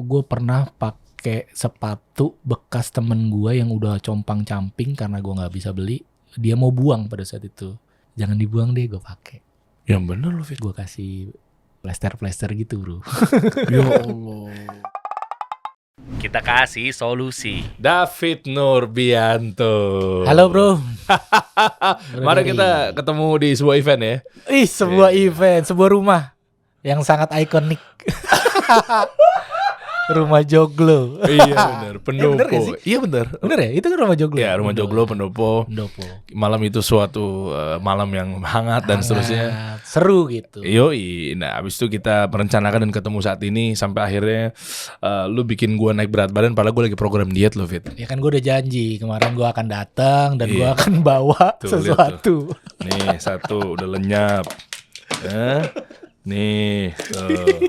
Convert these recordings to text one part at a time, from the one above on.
gue pernah pakai sepatu bekas temen gue yang udah compang-camping karena gue nggak bisa beli. Dia mau buang pada saat itu. Jangan dibuang deh, gue pakai. Yang bener lu Fit. Gue kasih plester gitu bro. Ya Allah. Kita kasih solusi. David Nurbianto. Halo bro. Mari kita ketemu di sebuah event ya. Ih, sebuah event, sebuah rumah yang sangat ikonik. Rumah Joglo. Iya benar, pendopo. bener gak sih? Iya benar. Bener ya? Itu kan rumah Joglo. Ya rumah Joglo, pendopo. Malam itu suatu malam yang hangat dan seterusnya. Seru gitu. Yoi, nah abis itu kita merencanakan dan ketemu saat ini sampai akhirnya lu bikin gua naik berat badan padahal gua lagi program diet lo Fit. Ya kan gue udah janji kemarin gue akan datang dan gue akan bawa Tuh, sesuatu. Nih satu udah lenyap. Nih tuh.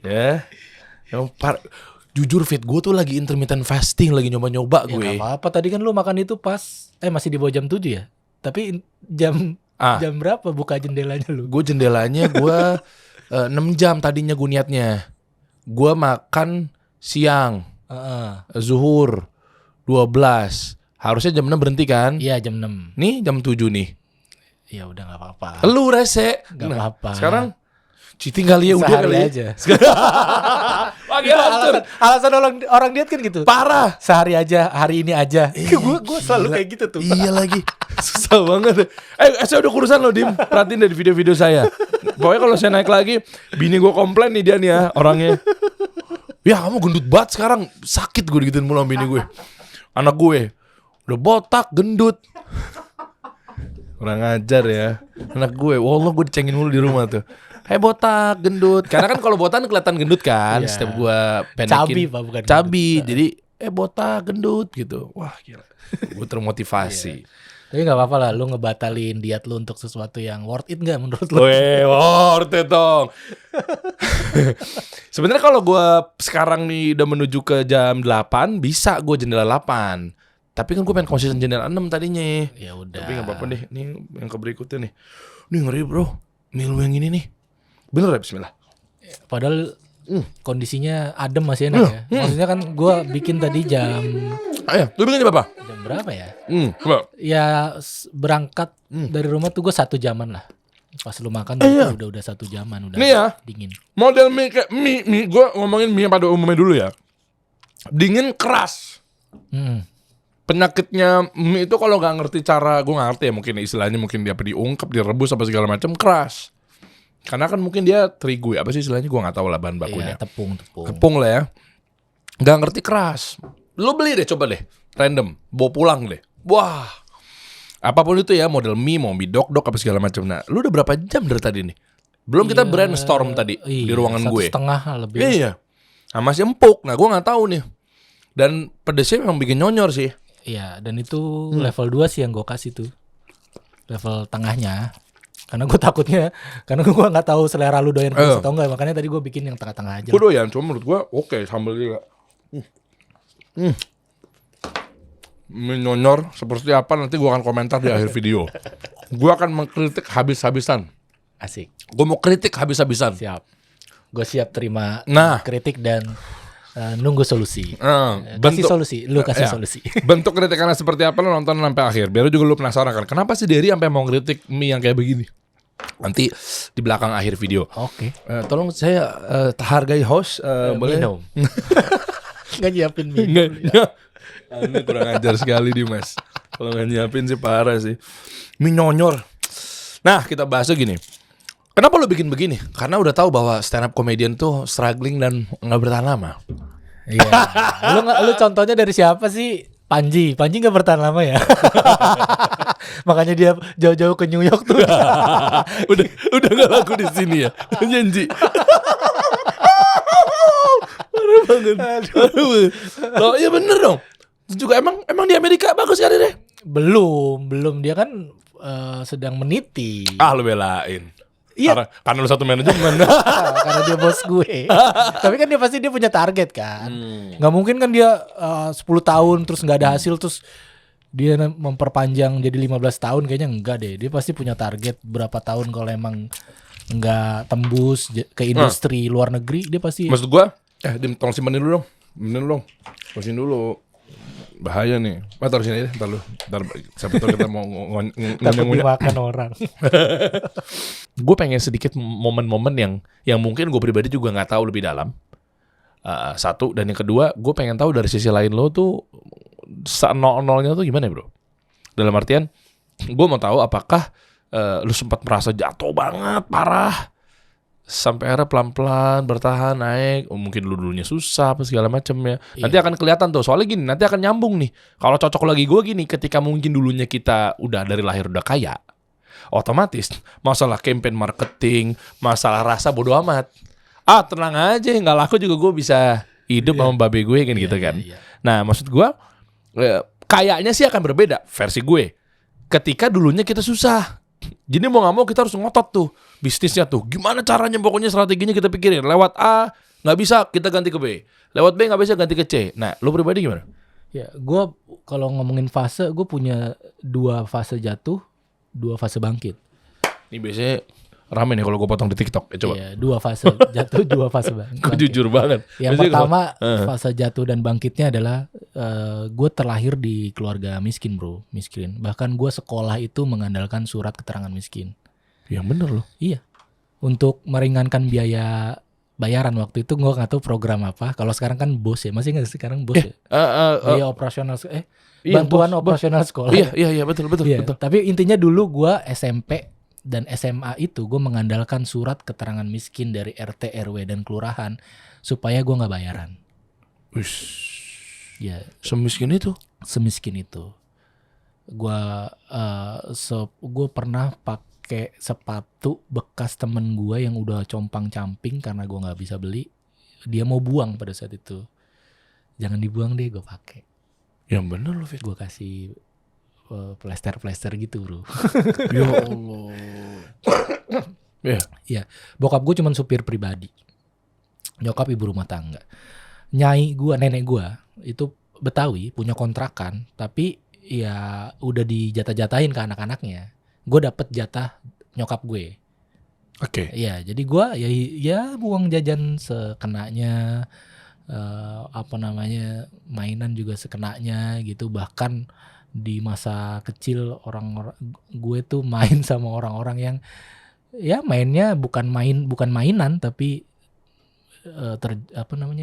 Ya. Jujur Fit, gue tuh lagi intermittent fasting, lagi nyoba-nyoba Ya gue. gak apa-apa, tadi kan lu makan itu pas masih di bawah jam 7 ya. Tapi jam berapa buka jendelanya lu? Gue jendelanya gue 6 jam tadinya gue niatnya. Gue makan siang, zuhur 12. Harusnya jam 6 berhenti kan? Iya jam 6. Nih jam 7 nih. Ya udah gak apa-apa. Lu rese. Gak apa-apa. Sekarang cheating kali ya, udah Sehari kali ya. aja. Wah, gila, Alasan orang diet kan gitu. parah. Sehari aja, hari ini aja. Gue selalu kayak gitu tuh. Iya lagi. Susah banget. Saya udah kurusan loh Dim. Perhatiin dari video-video saya. Pokoknya kalau saya naik lagi, bini gue komplain nih dia nih ya orangnya. Ya kamu gendut banget sekarang. Sakit gue digituin mulu sama bini gue. Anak gue udah botak, gendut. Kurang ajar ya. Anak gue, wallah gue dicengin mulu di rumah tuh. Botak, gendut. Karena kan kalau botak kelihatan gendut kan. Iya. Setiap gue pendekin. Cabi Pak, bukan Cabi. Jadi botak, gendut gitu. Wah gila. Gue termotivasi. Tapi gak apa-apa lah, lu ngebatalin diet lu untuk sesuatu yang worth it gak menurut lu? Weh, worth it dong. Sebenarnya kalau gue sekarang nih udah menuju ke jam 8, bisa gue jendela 8. Tapi kan gue pengen konsisten jendela 6 tadinya. Ya udah. Tapi gak apa-apa deh. Nih yang ke berikutnya nih. Nih ngeri bro. Nih lu yang ini nih. Bener ya, bismillah. Padahal kondisinya adem masih enak ya. Maksudnya kan gue bikin tadi jam Lu bikin apa? jam berapa ya? Coba. Ya berangkat dari rumah tuh gue 1 jaman lah. Pas lu makan udah 1 jaman udah Nih ya. dingin. Model mie kayak mie. Gue ngomongin mie pada umumnya dulu ya. Dingin keras. Penyakitnya mie itu kalau nggak ngerti cara, gue nggak ngerti ya mungkin istilahnya, mungkin dia diungkep, direbus apa segala macam, keras. Karena kan mungkin dia terigu ya, apa sih istilahnya, gue nggak tahu lah bahan bakunya. Iya, Tepung lah ya. Nggak ngerti keras. Lu beli deh, coba deh, random, bawa pulang deh. Wah, apapun itu ya, model mie, mau mie dok apa segala macam. Nah, lu udah berapa jam dari tadi nih? Belum kita brainstorm tadi di ruangan gue. 1,5 lebih. Iya, nah, masih empuk. Nah, gue nggak tahu nih. Dan pedesnya memang bikin nyonyor sih. Iya, dan itu level 2 sih yang gue kasih tuh. Level tengahnya. Karena gue takutnya, karena gue gak tahu selera lu doyan pedas atau enggak. Makanya tadi gue bikin yang tengah-tengah aja. Gue doyan, cuma menurut gue oke, sambal juga. Mie nyonyor seperti apa nanti gue akan komentar di akhir video. Gue akan mengkritik habis-habisan. Asik. Gue mau kritik habis-habisan. Siap. Gue siap terima kritik dan nunggu solusi. Kasih solusi, lu kasih solusi. Bentuk kritikannya seperti apa, lu nonton sampai akhir. Biar lu juga lu penasaran kan, kenapa sih Dery sampai mau kritik mie yang kayak begini? Nanti di belakang akhir video. Oke. Tolong saya hargai host, boleh? Minum. Gak nyiapin mie. Nggak. Ini kurang ajar sekali Dimas. Kalau nggak nyiapin sih parah sih. Mie nyonyor. Nah kita bahasnya gini. Kenapa lu bikin begini? Karena udah tahu bahwa stand up comedian tuh struggling dan nggak bertahan lama. Iya. Lu contohnya dari siapa sih? Panji nggak bertahan lama ya. Makanya dia jauh-jauh ke New York tuh. udah nggak laku di sini ya. Janji. Parah banget. Loh, iya bener dong. Juga emang di Amerika bagus kan deh? Belum dia kan sedang meniti. Lu belain. Iya. Karena lu satu manajemen. Karena dia bos gue. Tapi kan dia pasti punya target kan. Nggak mungkin kan dia 10 tahun terus nggak ada hasil terus dia memperpanjang jadi 15 tahun, kayaknya enggak deh. Dia pasti punya target berapa tahun kalau emang nggak tembus ke industri luar negeri, dia pasti. Maksud gue Dim, tolong simpenin dulu dong. Simpenin dong. Simpenin dulu. Bahaya nih. Taruh sini aja, ntar siapa tahu kita mau Takut ngunyah-ngunyah. dimakan orang. Gue pengen sedikit momen-momen yang mungkin gue pribadi juga nggak tahu lebih dalam. Satu, dan yang kedua, gue pengen tahu dari sisi lain lo tuh nol-nolnya tuh gimana bro? Dalam artian, gue mau tahu apakah lu sempat merasa jatuh banget, parah, sampai akhirnya pelan-pelan bertahan naik. Mungkin lu dulunya susah apa segala macam ya. Nanti akan kelihatan tuh. Soalnya gini, nanti akan nyambung nih. Kalau cocok lagi gue gini, ketika mungkin dulunya kita udah dari lahir udah kaya, otomatis masalah campaign marketing, masalah rasa bodo amat. Tenang aja, nggak laku juga gue bisa hidup sama babe gue kan gitu kan. Nah maksud gue, kayaknya sih akan berbeda versi gue. Ketika dulunya kita susah. Jadi mau gak mau kita harus ngotot tuh bisnisnya tuh. Gimana caranya, pokoknya strateginya kita pikirin. Lewat A gak bisa, kita ganti ke B. Lewat B gak bisa, ganti ke C. Nah lu pribadi gimana? Ya, gue kalau ngomongin fase, gue punya 2 fase jatuh, 2 fase bangkit. Ini biasanya rame nih kalau gue potong di TikTok. Coba. Iya, 2 fase jatuh, 2 fase bangkit. Gue jujur banget. Yang Biasanya pertama kalau- fase jatuh dan bangkitnya adalah gue terlahir di keluarga miskin bro, miskin. Bahkan gue sekolah itu mengandalkan surat keterangan miskin. Yang bener loh. Iya, untuk meringankan biaya bayaran waktu itu gue nggak tahu program apa. Kalau sekarang kan BOS ya, masih nggak sekarang BOS ya? Biaya operasional, Iya, bantuan BOS. operasional sekolah. Iya betul. Iya, Betul. tapi intinya dulu gue SMP dan SMA itu gue mengandalkan surat keterangan miskin dari RT, RW dan kelurahan supaya gue nggak bayaran. Wish. Ya, Semiskin itu. semiskin itu. Gue pernah pakai sepatu bekas temen gue yang udah compang-camping karena gue nggak bisa beli. Dia mau buang pada saat itu. Jangan dibuang deh, gue pakai. Yang bener loh Fit. Gue kasih plester gitu bro. Ya Allah. Ya. Iya, bokap gue cuman supir pribadi. Nyokap ibu rumah tangga. Nyai gue, nenek gue itu Betawi, punya kontrakan, tapi ya udah dijatah-jatahin ke anak-anaknya. Gue dapet jatah nyokap gue. Oke. Iya, jadi gue ya buang jajan sekenanya, mainan juga sekenanya gitu. Bahkan di masa kecil orang gue tuh main sama orang-orang yang ya mainnya bukan mainan tapi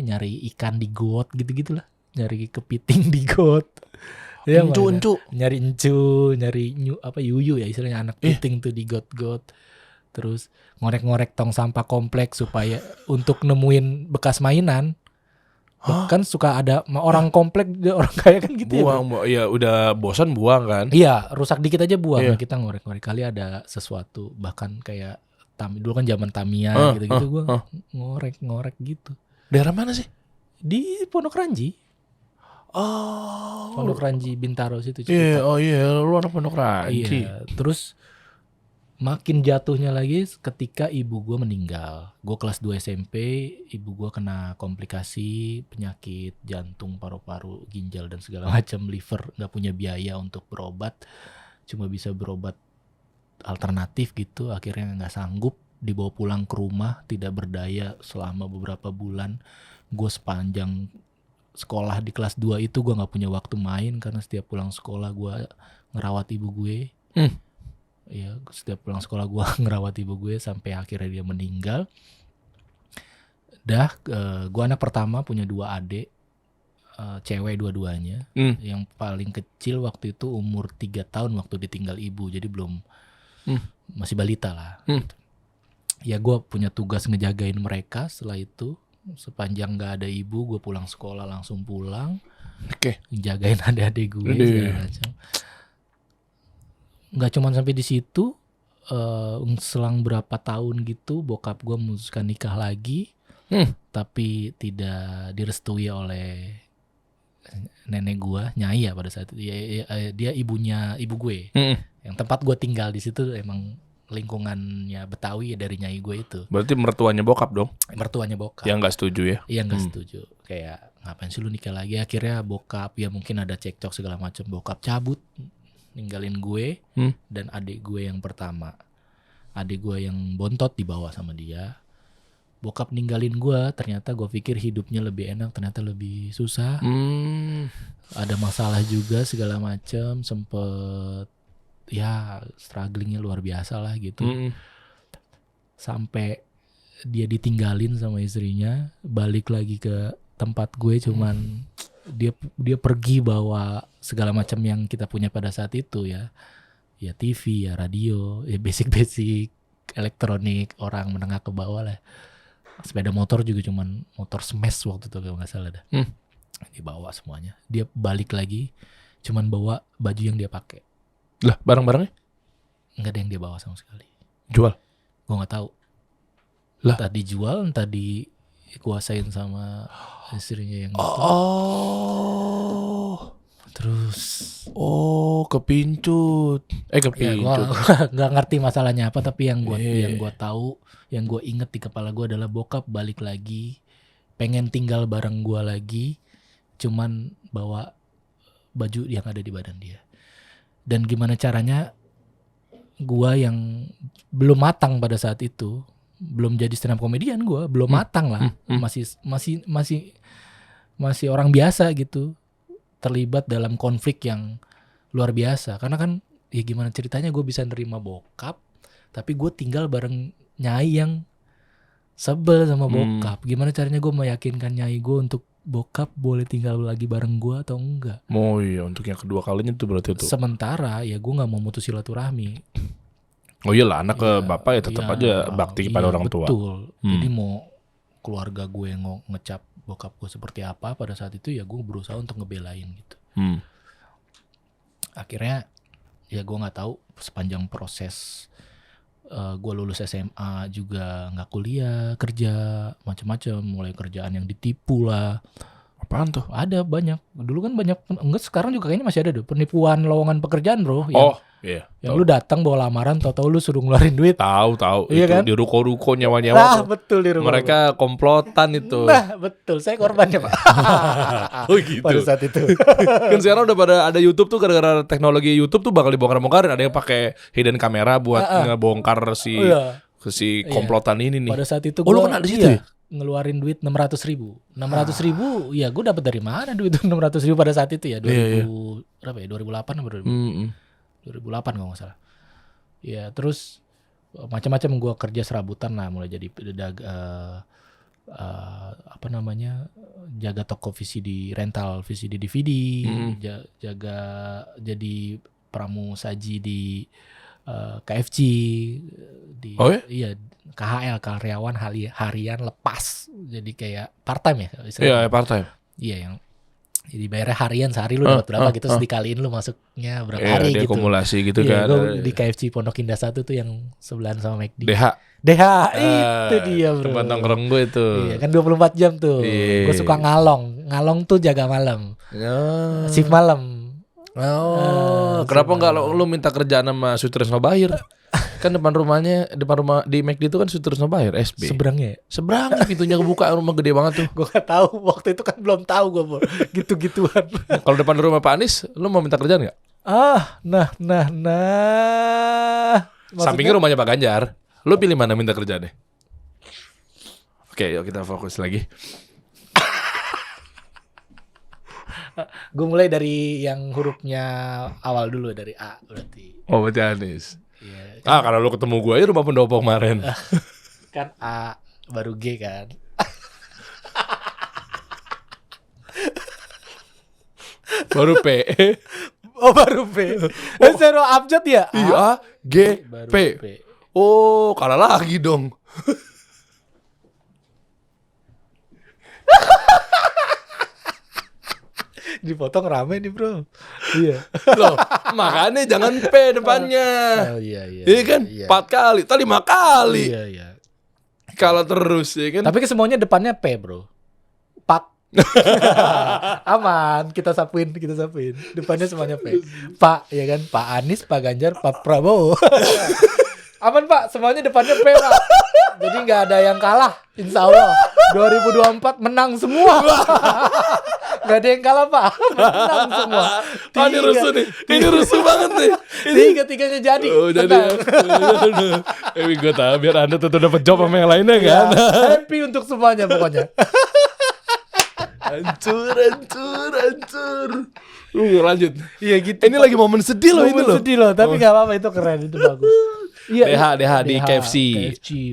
nyari ikan di got gitu-gitulah, nyari kepiting di got. Ya, Encu. nyari yuyu ya istilahnya, anak piting tuh di got-got. Terus ngorek-ngorek tong sampah kompleks supaya untuk nemuin bekas mainan. Kan suka ada orang komplek, orang kaya kan gitu ya. Buang, ya udah bosan buang kan. Iya, rusak dikit aja buang. Iya. Nah, kita ngorek-ngorek kali ada sesuatu, bahkan kayak dulu kan zaman Tamiya gitu-gitu, gue ngorek gitu. Daerah mana sih? Di Pondok Ranji. Oh. Pondok Ranji Bintaro situ. Iya, lu anak Pondok Ranji. Iya, terus makin jatuhnya lagi ketika ibu gue meninggal. Gue kelas 2 SMP, ibu gue kena komplikasi penyakit jantung, paru-paru, ginjal dan segala macam, liver, nggak punya biaya untuk berobat, cuma bisa berobat alternatif gitu. Akhirnya nggak sanggup, dibawa pulang ke rumah, tidak berdaya selama beberapa bulan. Gue sepanjang sekolah di kelas 2 itu gue nggak punya waktu main karena setiap pulang sekolah gue ngerawat ibu gue. Ya, setiap pulang sekolah gue ngerawat ibu gue sampai akhirnya dia meninggal. Gue anak pertama, punya 2 adik, cewek dua-duanya. Yang paling kecil waktu itu umur 3 tahun waktu ditinggal ibu, jadi belum masih balita lah. Ya gue punya tugas ngejagain mereka. Setelah itu sepanjang gak ada ibu, gue pulang sekolah langsung pulang. Oke. Jagain adik-adik gue segala macam. Nggak cuma sampai di situ, selang berapa tahun gitu bokap gue memutuskan nikah lagi, tapi tidak direstui oleh nenek gue, nyai ya pada saat itu. Dia ibunya ibu gue, yang tempat gue tinggal di situ emang lingkungannya Betawi ya, dari nyai gue itu. Berarti mertuanya bokap dong? Mertuanya bokap. Yang nggak setuju ya? Iya, nggak setuju. Kayak ngapain sih lu nikah lagi? Akhirnya bokap ya mungkin ada cekcok segala macam, bokap cabut, ninggalin gue dan adik gue yang pertama. Adik gue yang bontot dibawa sama dia. bokap ninggalin gue, ternyata gue pikir hidupnya lebih enak, ternyata lebih susah. Ada masalah juga segala macam, sempet ya strugglingnya luar biasa lah gitu. Sampai dia ditinggalin sama istrinya, balik lagi ke tempat gue, cuman dia pergi bawa segala macam yang kita punya pada saat itu ya TV, ya radio, ya basic elektronik orang menengah ke bawah lah. Sepeda motor juga cuman motor smash waktu itu kalau nggak salah dah. Dibawa semuanya. Dia balik lagi cuman bawa baju yang dia pakai. Lah, barang-barangnya Nggak ada yang dia bawa sama sekali. jual. Gue nggak tahu. Lah, Entah dijual, entah dikuasain sama istrinya yang itu. Terus kepincut. ya Kepincut. gue nggak ngerti masalahnya apa, tapi yang gue tahu, yang gue inget di kepala gue adalah bokap balik lagi, pengen tinggal bareng gue lagi, cuman bawa baju yang ada di badan dia. Dan gimana caranya gue yang belum matang pada saat itu, belum jadi stand up comedian, gue belum matang lah, masih orang biasa gitu, terlibat dalam konflik yang luar biasa. Karena kan ya gimana ceritanya gue bisa nerima bokap, tapi gue tinggal bareng nyai yang sebel sama bokap. Gimana caranya gue meyakinkan nyai gue untuk bokap boleh tinggal lagi bareng gue atau enggak. Oh iya, untuk yang kedua kalinya tuh berarti tuh. Sementara ya gue gak mau mutus silaturahmi. Oh iyalah, anak ke bapak ya tetap aja bakti kepada orang tua. Betul. Jadi mau keluarga gue yang ngecap bokap gue seperti apa pada saat itu, ya gue berusaha untuk ngebelain gitu. Akhirnya ya gue nggak tahu sepanjang proses gue lulus SMA juga nggak kuliah, kerja macam-macam, mulai kerjaan yang ditipu lah. Apaan tuh? Ada banyak. Dulu kan banyak, enggak sekarang juga kayaknya masih ada tuh penipuan lowongan pekerjaan bro. Iya. Yang lu datang bawa lamaran, tahu-tahu lu suruh ngeluarin duit. Tahu. Iya Itu kan? di ruko-ruko nyawa-nyawa Nah tuh. betul di rumah. Mereka komplotan itu. Nah betul, saya korbannya pak. Oh gitu. Pada saat itu. Kan sekarang udah pada ada YouTube tuh, gara-gara teknologi YouTube tuh bakal dibongkar-bongkarin. Ada yang pakai hidden camera buat ngebongkar si komplotan ini nih. Pada saat itu lu kena di situ ya? Ngeluarin duit 600.000. 600.000 ya gue dapat dari mana duit 600.000 pada saat itu ya? 2008 atau 2008 kalau nggak salah. Ya terus macam-macam gue kerja serabutan lah, mulai jadi jaga toko VCD, rental VCD DVD, jaga jadi pramusaji di KFC, di iya KHL, karyawan harian lepas, jadi kayak part time ya istilahnya. Iya part time. Iya yang jadi bayarnya harian, sehari lu dapat berapa gitu, terus dikaliin lu masuknya berapa hari gitu. Akumulasi gitu Iya, kan. gue di KFC Pondok Indah 1 tuh yang sebelahan sama McD. DH itu dia bro. Tempat nongkrong gue itu. Iya kan 24 jam tuh. Gue suka ngalong tuh jaga malam. Shift malam. Kenapa enggak lu minta kerjaan sama Sutrisno Bahir? Kan depan rumah di McD itu kan Sutrisno Bahir SB. Seberang pintunya kebuka, rumah gede banget tuh. Gue gak tahu waktu itu kan, belum tahu gue gitu-gituan. Kalau depan rumah Pak Anies, lu mau minta kerjaan enggak? Nah. Sampingnya rumahnya Pak Ganjar. Lu pilih mana minta kerjaan deh? Oke, yuk kita fokus lagi. Gue mulai dari yang hurufnya awal dulu, dari A berarti. Oh, berarti Anies. Iya. Karena lu ketemu gue aja rumah pendopo kemarin. Kan A baru G kan. Baru P. Oh baru P. Zero abjad ya? Iya, G, baru P. Oh, kalah lagi dong. Dipotong rame nih bro. Iya. Loh, makanya jangan P depannya. Oh iya. Iya kan? 4 kali, tadi 5 kali. Iya. Kalau terus ya kan. Tapi semuanya depannya P bro. Pak. Aman, kita sapuin. Depannya semuanya P. Pak, ya kan? Pak Anies, Pak Ganjar, Pak Prabowo. Aman Pak, semuanya depannya P Pak. Jadi nggak ada yang kalah, insya Allah 2024 menang semua. Gak ada yang kalah Pak. Menang semua. Oh, ini rusuh nih. Ini rusuh banget nih. Tiga-tiganya jadi. Oh, jadi. Gue tahu biar Anda tetap dapat job sama yang lainnya kan. Happy untuk semuanya pokoknya. Hancur. Lanjut. Iya gitu. Ini lagi momen sedih loh ini Momen loh. sedih loh, tapi nggak apa-apa, itu keren, itu bagus. Iya, DH di KFC.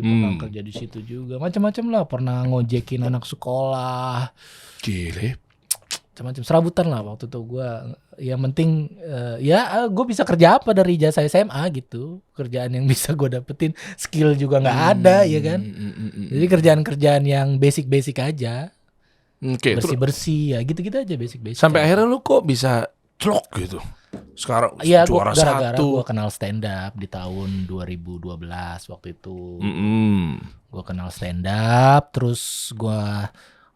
pernah kerja di situ juga. Macam-macam lah, pernah ngojekin anak sekolah. Gile. Macam-macam serabutan lah waktu itu gua. Yang penting gue bisa kerja apa dari ijazah SMA gitu. Kerjaan yang bisa gue dapetin, skill juga nggak ada ya kan. Jadi kerjaan-kerjaan yang basic-basic aja. Oke, Bersih-bersih ya gitu-gitu aja, basic-basic. sampai akhirnya lu kok bisa celok gitu. Sekarang Iya, juara gara-gara satu. gue kenal stand up di tahun 2012 waktu itu. Gue kenal stand up, terus gue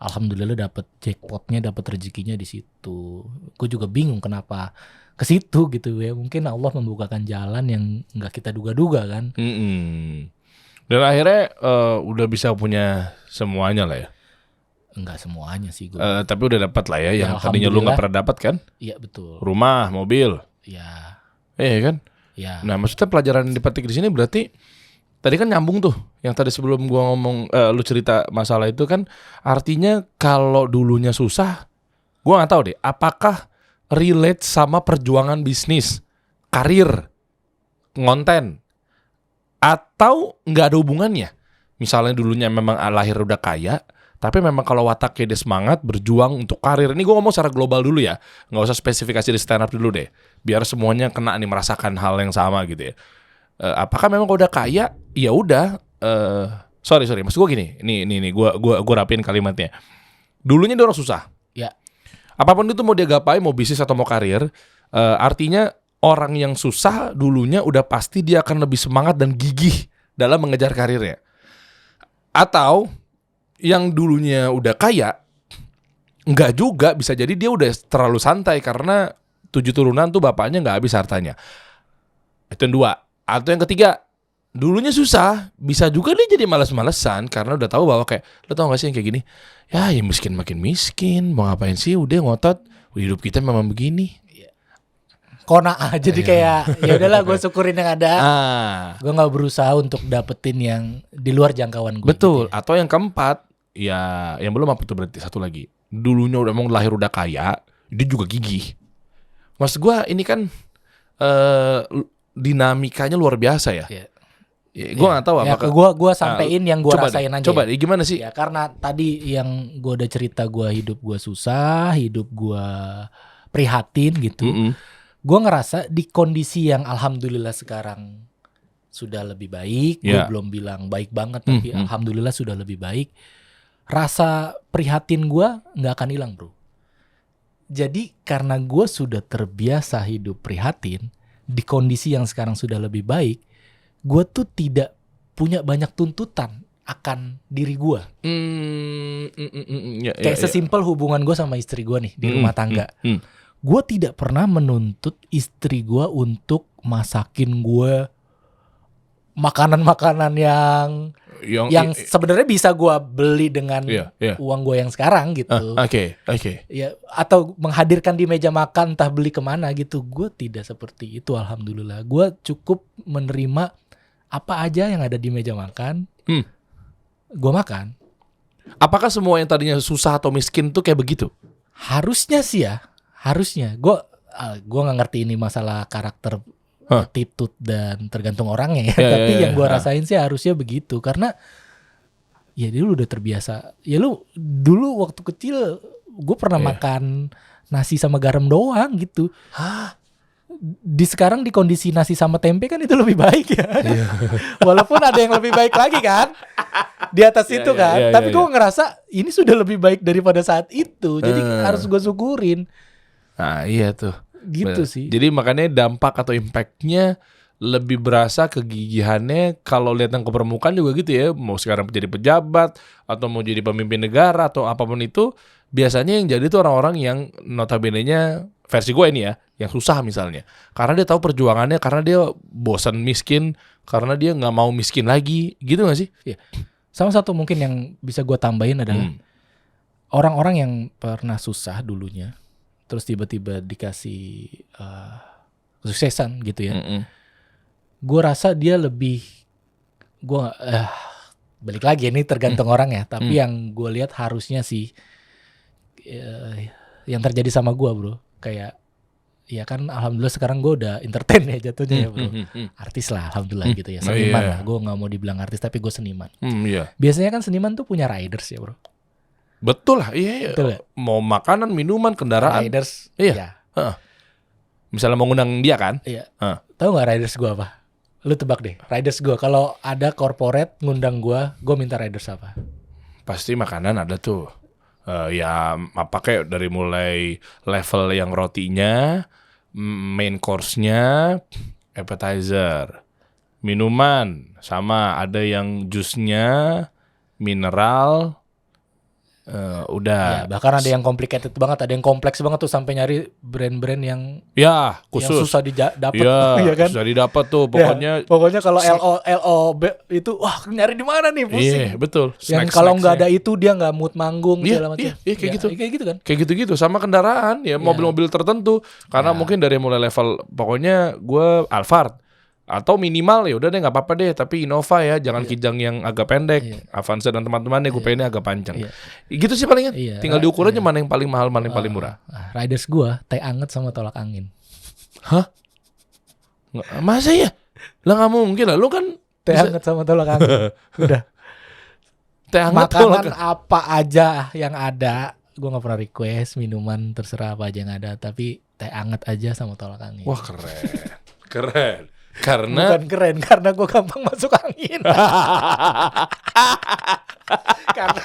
alhamdulillah dapet jackpotnya, dapet rezekinya di situ. Gue juga bingung kenapa ke situ gitu ya. Mungkin Allah membukakan jalan yang nggak kita duga-duga kan. Dan akhirnya udah bisa punya semuanya lah ya. Enggak semuanya sih gue. Tapi udah dapat lah ya, yang Ya, tadinya lu nggak alhamdulillah. pernah dapat kan? Iya betul. Rumah, mobil, Iya, kan? iya. Nah, maksudnya pelajaran yang dipetik di sini berarti tadi kan nyambung tuh, yang tadi sebelum gua ngomong, lu cerita masalah itu kan, artinya kalau dulunya susah, gua nggak tahu deh, apakah relate sama perjuangan bisnis, karir, konten, atau nggak ada hubungannya? Misalnya dulunya memang lahir udah kaya, tapi memang kalau wataknya dia semangat berjuang untuk karir. Ini gue ngomong secara global dulu ya, nggak usah spesifikasi di stand up dulu deh, biar semuanya kena nih merasakan hal yang sama gitu ya. Apakah memang kalau udah kaya, ya udah. Sorry, maksud gue gini, ini gue rapin kalimatnya. Dulunya dia orang susah. Ya. Apapun itu mau dia gapai, mau bisnis atau mau karir, artinya orang yang susah dulunya udah pasti dia akan lebih semangat dan gigih dalam mengejar karirnya. Atau yang dulunya udah kaya, enggak juga, bisa jadi dia udah terlalu santai karena 7 turunan tuh bapaknya nggak habis hartanya. Itu yang dua. Atau yang ketiga, dulunya susah, bisa juga dia jadi malas-malesan karena udah tahu bahwa kayak, lo tau gak sih yang kayak gini? Ya miskin makin miskin, mau ngapain sih, udah ngotot, hidup kita memang begini. Kona aja jadi kayak ya udahlah gue syukurin yang ada. Gue nggak berusaha untuk dapetin yang di luar jangkauan gue. Betul. Gitu ya. Atau yang keempat, ya yang belum apa tuh berarti satu lagi. Dulunya udah emang lahir udah kaya, dia juga gigih. Maksud gue ini kan dinamikanya luar biasa ya. Iya. Ya, gue nggak tahu Ya, apakah. gue sampein yang gue rasain aja. Coba ya. deh, gimana sih? Ya karena tadi yang gue udah cerita, gue hidup gue susah, hidup gue prihatin gitu. Gue ngerasa di kondisi yang alhamdulillah sekarang sudah lebih baik. Gue belum bilang baik banget, tapi alhamdulillah sudah lebih baik. Rasa prihatin gue nggak akan hilang, bro. Jadi karena gue sudah terbiasa hidup prihatin di kondisi yang sekarang sudah lebih baik, gue tuh tidak punya banyak tuntutan akan diri gue. Kayak sesimpel hubungan gue sama istri gue nih di rumah tangga. Gue tidak pernah menuntut istri gue untuk masakin gue makanan-makanan yang sebenarnya bisa gue beli dengan uang gue yang sekarang gitu. Oke. Ya, atau menghadirkan di meja makan entah beli kemana gitu. Gue tidak seperti itu, alhamdulillah. Gue cukup menerima apa aja yang ada di meja makan. Gue makan. Apakah semua yang tadinya susah atau miskin tuh kayak begitu? Harusnya sih ya. Harusnya. Gue nggak ngerti ini masalah karakter, attitude dan tergantung orangnya ya. Tapi yang gue rasain sih harusnya begitu. Karena ya dia udah terbiasa. Ya lu dulu waktu kecil gue pernah makan nasi sama garam doang gitu. Di sekarang di kondisi nasi sama tempe kan itu lebih baik ya. Walaupun ada yang lebih baik lagi kan di atas itu kan. Tapi gue ngerasa ini sudah lebih baik daripada saat itu. Jadi harus gue syukurin. Nah iya tuh. Gitu sih. Jadi makanya dampak atau impactnya lebih berasa kegigihannya kalau lihat yang ke permukaan juga gitu ya. Mau sekarang jadi pejabat atau mau jadi pemimpin negara atau apapun itu, biasanya yang jadi tuh orang-orang yang notabene-nya versi gue ini ya, yang susah misalnya. Karena dia tahu perjuangannya, karena dia bosan miskin, karena dia nggak mau miskin lagi, gitu nggak sih? Ya. Sama satu mungkin yang bisa gue tambahin adalah orang-orang yang pernah susah dulunya, terus tiba-tiba dikasih kesuksesan gitu ya. Gue rasa dia lebih, gue balik lagi ini tergantung orang ya. Tapi yang gue lihat harusnya sih yang terjadi sama gue bro, kayak ya kan alhamdulillah sekarang gue udah entertain ya jatuhnya ya bro, artis lah alhamdulillah gitu ya, seniman lah. Gue nggak mau dibilang artis tapi gue seniman. Biasanya kan seniman tuh punya riders ya bro. Betul lah, iya. Betul ya? Mau makanan, minuman, kendaraan. Riders, iya. Misalnya mau ngundang dia kan? Iya. Tahu nggak riders gue apa? Lu tebak deh. Riders gue kalau ada corporate ngundang gue minta riders apa? Pasti makanan ada tuh. Ya apa kayak dari mulai level yang rotinya, main course-nya, appetizer, minuman, sama ada yang jusnya, mineral. Udah. Ya, bahkan ada yang complicated banget, ada yang kompleks banget tuh sampai nyari brand-brand yang khusus, yang susah didapat, ya kan? Susah didapat tuh, pokoknya. Ya, pokoknya kalau LOB itu, wah nyari di mana nih, pusing. Iya, betul. Yang kalau nggak ada itu dia nggak mood manggung segala macam. Iya, kayak gitu. Kayak gitu kan? Kayak gitu-gitu sama kendaraan ya, mobil-mobil tertentu. Karena mungkin dari mulai level, pokoknya gue Alphard. Atau minimal ya udah deh nggak apa-apa deh, tapi Innova ya, jangan Kijang yang agak pendek. Avanza dan teman-temannya gue pengennya agak panjang. Gitu sih palingan. Tinggal diukur aja mana yang paling mahal, mana yang paling murah. Riders gue teh anget sama tolak angin. Hah? Masa ya? Lah nggak mungkin lah, lu kan teh anget sama tolak angin. Udah. Teh anget makanan apa aja yang ada, gue nggak pernah request minuman, terserah apa aja yang ada, tapi teh anget aja sama tolak angin. Wah keren. Karena bukan keren, karena gue gampang masuk angin. Karena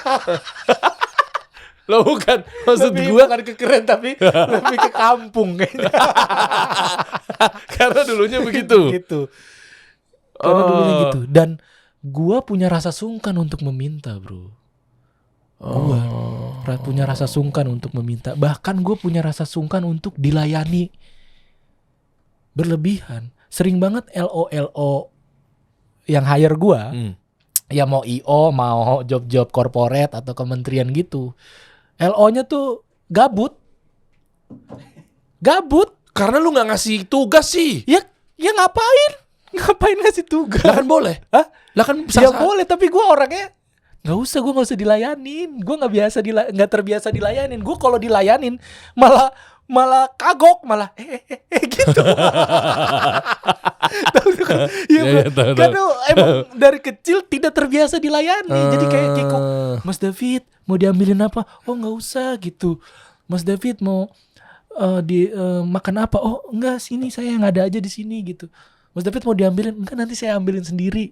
lo bukan, maksud gue bukan ke keren tapi lebih ke kampung kayaknya. Karena dulunya begitu. Gitu. Karena dulunya gitu. Dan gue punya rasa sungkan untuk meminta bro. Gue punya rasa sungkan untuk meminta. Bahkan gue punya rasa sungkan untuk dilayani berlebihan. Sering banget LO yang hire gua, ya mau IO, mau job-job corporate atau kementerian gitu, LO-nya tuh gabut. Karena lu nggak ngasih tugas sih. Ya ngapain ngasih tugas? Lah kan boleh. Hah? Lah kan Ya boleh, tapi gua orangnya nggak usah dilayanin. Gua nggak terbiasa dilayanin. Gua kalau dilayanin malah kagok, malah gitu. Karena emang dari kecil tidak terbiasa dilayani. Jadi kayak kikuk, Mas David mau diambilin apa? Oh nggak usah gitu. Mas David mau makan apa? Oh enggak, sini saya yang ada aja di sini gitu. Mas David mau diambilin? Enggak, nanti saya ambilin sendiri.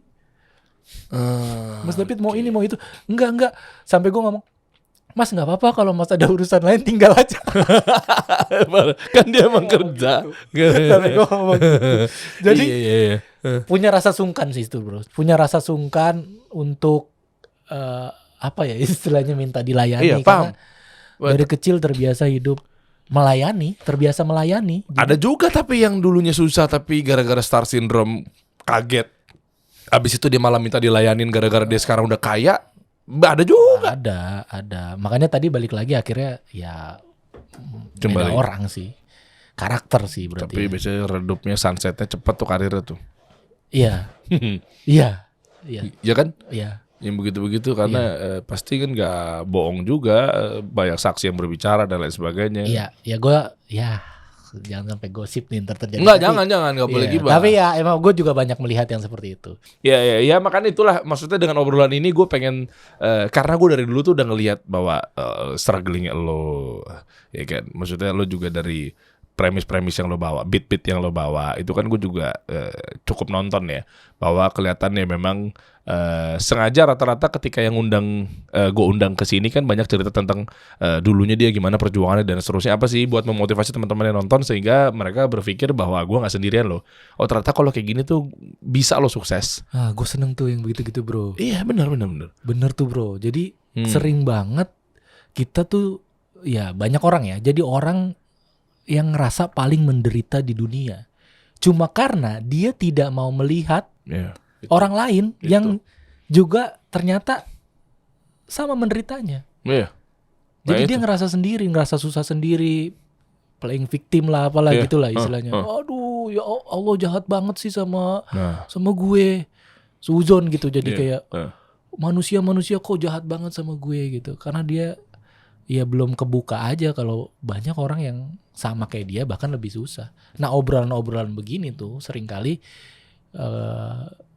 Mas David mau ini mau itu? Enggak. Sampai gue ngomong, Mas nggak apa-apa kalau Mas ada urusan lain tinggal aja. Kan dia emang kerja. Sampai gue ngomong gitu. Jadi iya. punya rasa sungkan sih itu bro. Punya rasa sungkan untuk apa ya istilahnya, minta dilayani. Iya, karena paham. dari kecil terbiasa hidup terbiasa melayani. Ada juga tapi yang dulunya susah tapi gara-gara star syndrome kaget. Abis itu dia malah minta dilayanin gara-gara dia sekarang udah kaya. Ada juga. Ada. Makanya tadi balik lagi akhirnya ya beda Kembali. orang sih. Karakter sih berarti. Tapi biasanya redupnya sunsetnya cepet tuh karirnya tuh. Iya. Iya kan? Iya. Yang begitu-begitu karena pasti kan gak bohong juga, banyak saksi yang berbicara dan lain sebagainya. Iya, ya gue jangan sampai gosip nih ntar terjadi. Enggak, jangan gak boleh gibah. Tapi ya emang gue juga banyak melihat yang seperti itu. Ya makanya itulah maksudnya dengan obrolan ini gue pengen karena gue dari dulu tuh udah ngelihat bahwa struggling lo, ya kan. Maksudnya lo juga dari premis-premis yang lo bawa, beat-beat yang lo bawa, itu kan gue juga cukup nonton ya, bahwa kelihatannya memang sengaja rata-rata ketika yang gue undang ke sini kan banyak cerita tentang dulunya dia gimana perjuangannya dan seterusnya, apa sih buat memotivasi teman-teman yang nonton sehingga mereka berpikir bahwa gue nggak sendirian loh. Oh ternyata kalau kayak gini tuh bisa lo sukses. Gue seneng tuh yang begitu-gitu bro. Iya benar. Bener tuh bro. Jadi sering banget kita tuh ya banyak orang ya. Jadi orang yang ngerasa paling menderita di dunia cuma karena dia tidak mau melihat orang lain yang juga ternyata sama menderitanya. Jadi Nah, dia itu. ngerasa susah sendiri, playing victim lah apalah Iya. gitulah istilahnya. Aduh, ya Allah jahat banget sih sama Nah. gue. Suzon gitu. Jadi Iya. kayak manusia kok jahat banget sama gue gitu. Karena dia ya belum kebuka aja kalau banyak orang yang sama kayak dia bahkan lebih susah. Nah, obrolan-obrolan begini tuh seringkali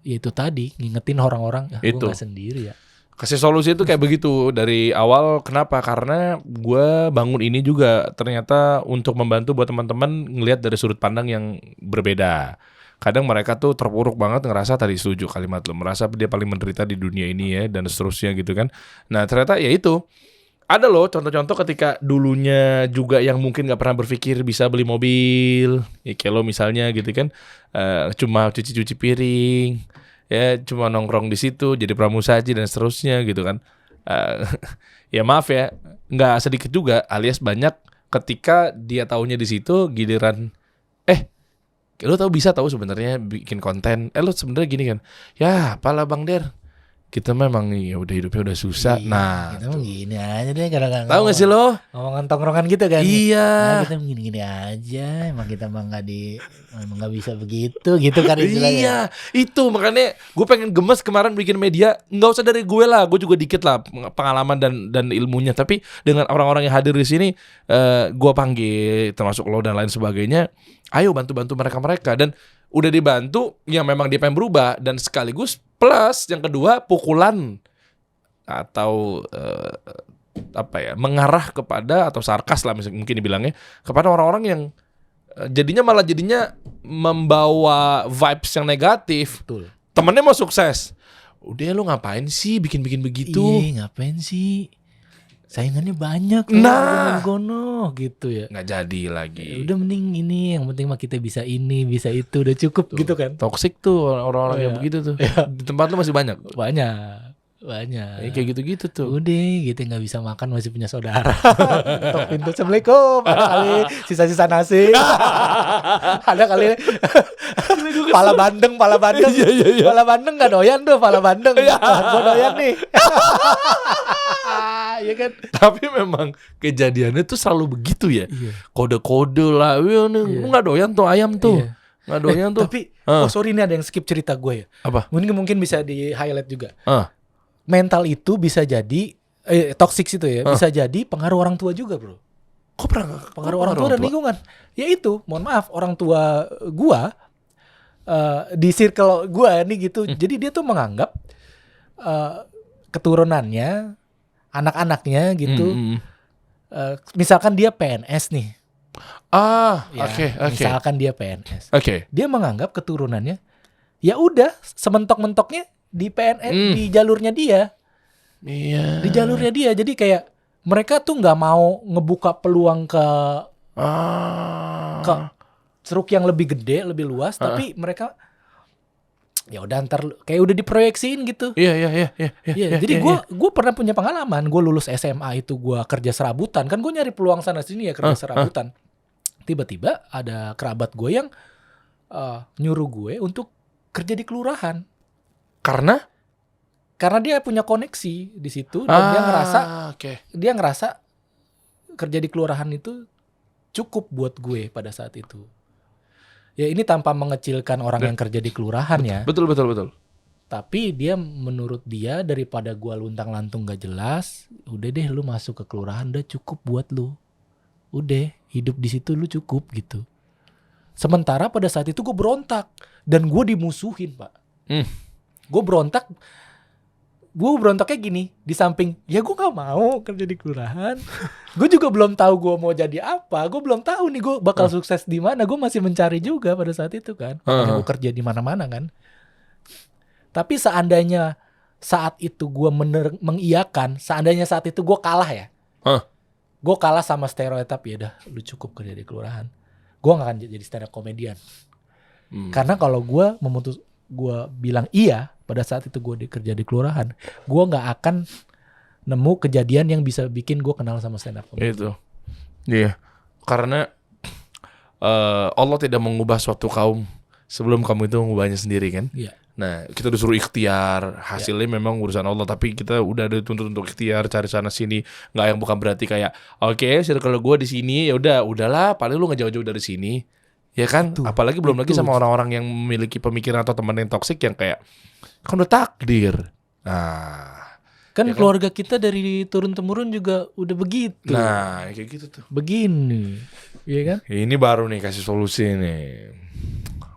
ya itu tadi ngingetin orang-orang gue Itu. gak sendiri ya. Kasih solusi itu kayak begitu dari awal. Kenapa? Karena gue bangun ini juga ternyata untuk membantu buat teman-teman ngelihat dari sudut pandang yang berbeda. Kadang mereka tuh terpuruk banget ngerasa tadi setuju kalimat lo, merasa dia paling menderita di dunia ini ya dan seterusnya gitu kan. Nah ternyata ya itu ada loh contoh-contoh ketika dulunya juga yang mungkin nggak pernah berpikir bisa beli mobil, ya kayak lo misalnya gitu kan, cuma cuci-cuci piring. Ya cuma nongkrong di situ jadi pramusaji dan seterusnya gitu kan. Ya maaf ya, nggak sedikit juga alias banyak ketika dia taunya di situ giliran lo bisa tahu sebenarnya bikin konten. Lo sebenarnya gini kan. Ya apalah Bang Der, kita memang ya udah hidupnya udah susah. Iya, Nah kita mah gini aja deh kadang-kadang. tahu nggak sih lo? Ngomongan tongkrongan gitu kan. Iya. Nah, kita gini-gini aja, emang kita emang nggak bisa begitu gitu kan istilahnya. Iya, itu makanya gue pengen gemes kemarin bikin media. Nggak usah dari gue lah, gue juga dikit lah pengalaman dan ilmunya. Tapi dengan orang-orang yang hadir di sini, gue panggil termasuk lo dan lain sebagainya. Ayo bantu mereka dan udah dibantu yang memang dia pengen berubah dan sekaligus plus yang kedua pukulan atau mengarah kepada atau sarkas lah mungkin dibilangnya kepada orang-orang yang jadinya membawa vibes yang negatif. Betul. Temennya mau sukses, udah lu ngapain sih bikin begitu? Iya, ngapain sih? Saingannya banyak. Nah, gono gitu ya. nggak jadi Ya lagi. udah mending ini, yang penting mah kita bisa ini, bisa itu, udah cukup gitu kan. Toxic tuh orang-orang Oh, yang iya. begitu tuh. Iya. Di tempat lu masih banyak. Banyak. Ya, kayak gitu-gitu tuh. Udah gitu nggak bisa makan masih punya saudara. Ketok pintu, Assalamualaikum. Ada kali sisa-sisa nasi. Ada kali pala bandeng. Iya. Pala bandeng nggak doyan tuh, pala bandeng. Gue doyan nih. Iya kan? Tapi memang kejadiannya tuh selalu begitu ya. Iya. Kode-kode lah. Wih, Iya. nggak doyan tuh ayam tuh. Iya. Nggak doyan tuh. Tapi sorry nih ada yang skip cerita gue ya. Apa? Mungkin bisa di highlight juga. Ah. Mental itu bisa jadi toxic itu ya, bisa jadi pengaruh orang tua juga, bro. Kok pernah Pengaruh orang tua dan lingkungan. Ya itu, mohon maaf, orang tua gua di circle gua nih gitu. Jadi dia tuh menganggap keturunannya, anak-anaknya gitu. Misalkan dia PNS nih. Ya, Oke. Misalkan dia PNS. Oke. Dia menganggap keturunannya ya udah sementok-mentoknya di PNS di jalurnya dia. Iya. Di jalurnya dia. Jadi kayak mereka tuh nggak mau ngebuka peluang ke ceruk yang lebih gede, lebih luas, tapi mereka ya udah ntar kayak udah diproyeksiin gitu. Iya. Jadi gue pernah punya pengalaman. Gue lulus SMA itu gue kerja serabutan. Kan gue nyari peluang sana sini ya kerja serabutan. Tiba-tiba ada kerabat gue yang nyuruh gue untuk kerja di kelurahan. Karena dia punya koneksi di situ dan dia ngerasa kerja di kelurahan itu cukup buat gue pada saat itu. Ya ini tanpa mengecilkan orang yang kerja di kelurahan ya. Betul. Tapi dia menurut dia daripada gue luntang-lantung gak jelas, udah deh lu masuk ke kelurahan udah cukup buat lu. Udah hidup di situ lu cukup gitu. Sementara pada saat itu gue berontak dan gue dimusuhin, Pak. Gue berontaknya gini, di samping ya gue gak mau kerja di kelurahan, gue juga belum tahu gue mau jadi apa, gue belum tahu nih gue bakal sukses di mana, gue masih mencari juga pada saat itu kan, makanya gue kerja di mana-mana kan. Tapi seandainya saat itu gue mengiyakan, seandainya saat itu gue kalah ya, gue kalah sama stereotip ya udah lu cukup kerja di kelurahan, gue gak akan jadi stand up comedian. Karena kalau gue bilang iya pada saat itu gue kerja di kelurahan, gue nggak akan nemu kejadian yang bisa bikin gue kenal sama stand up comedy. Itu, iya. Karena Allah tidak mengubah suatu kaum sebelum kamu itu mengubahnya sendiri kan. Iya. Nah, kita disuruh ikhtiar, hasilnya memang urusan Allah, tapi kita udah dituntut untuk ikhtiar, cari sana sini. Nggak yang bukan berarti kayak, oke, circle gue di sini, ya udahlah, paling lu nggak jauh-jauh dari sini, ya kan? Apalagi belum lagi sama orang-orang yang memiliki pemikiran atau teman yang toksik yang kayak, kan udah takdir. Nah, Kan ya kan? keluarga kita dari turun-temurun juga udah begitu. Nah, kayak gitu tuh. Begini. Iya kan? Ini baru nih kasih solusi nih.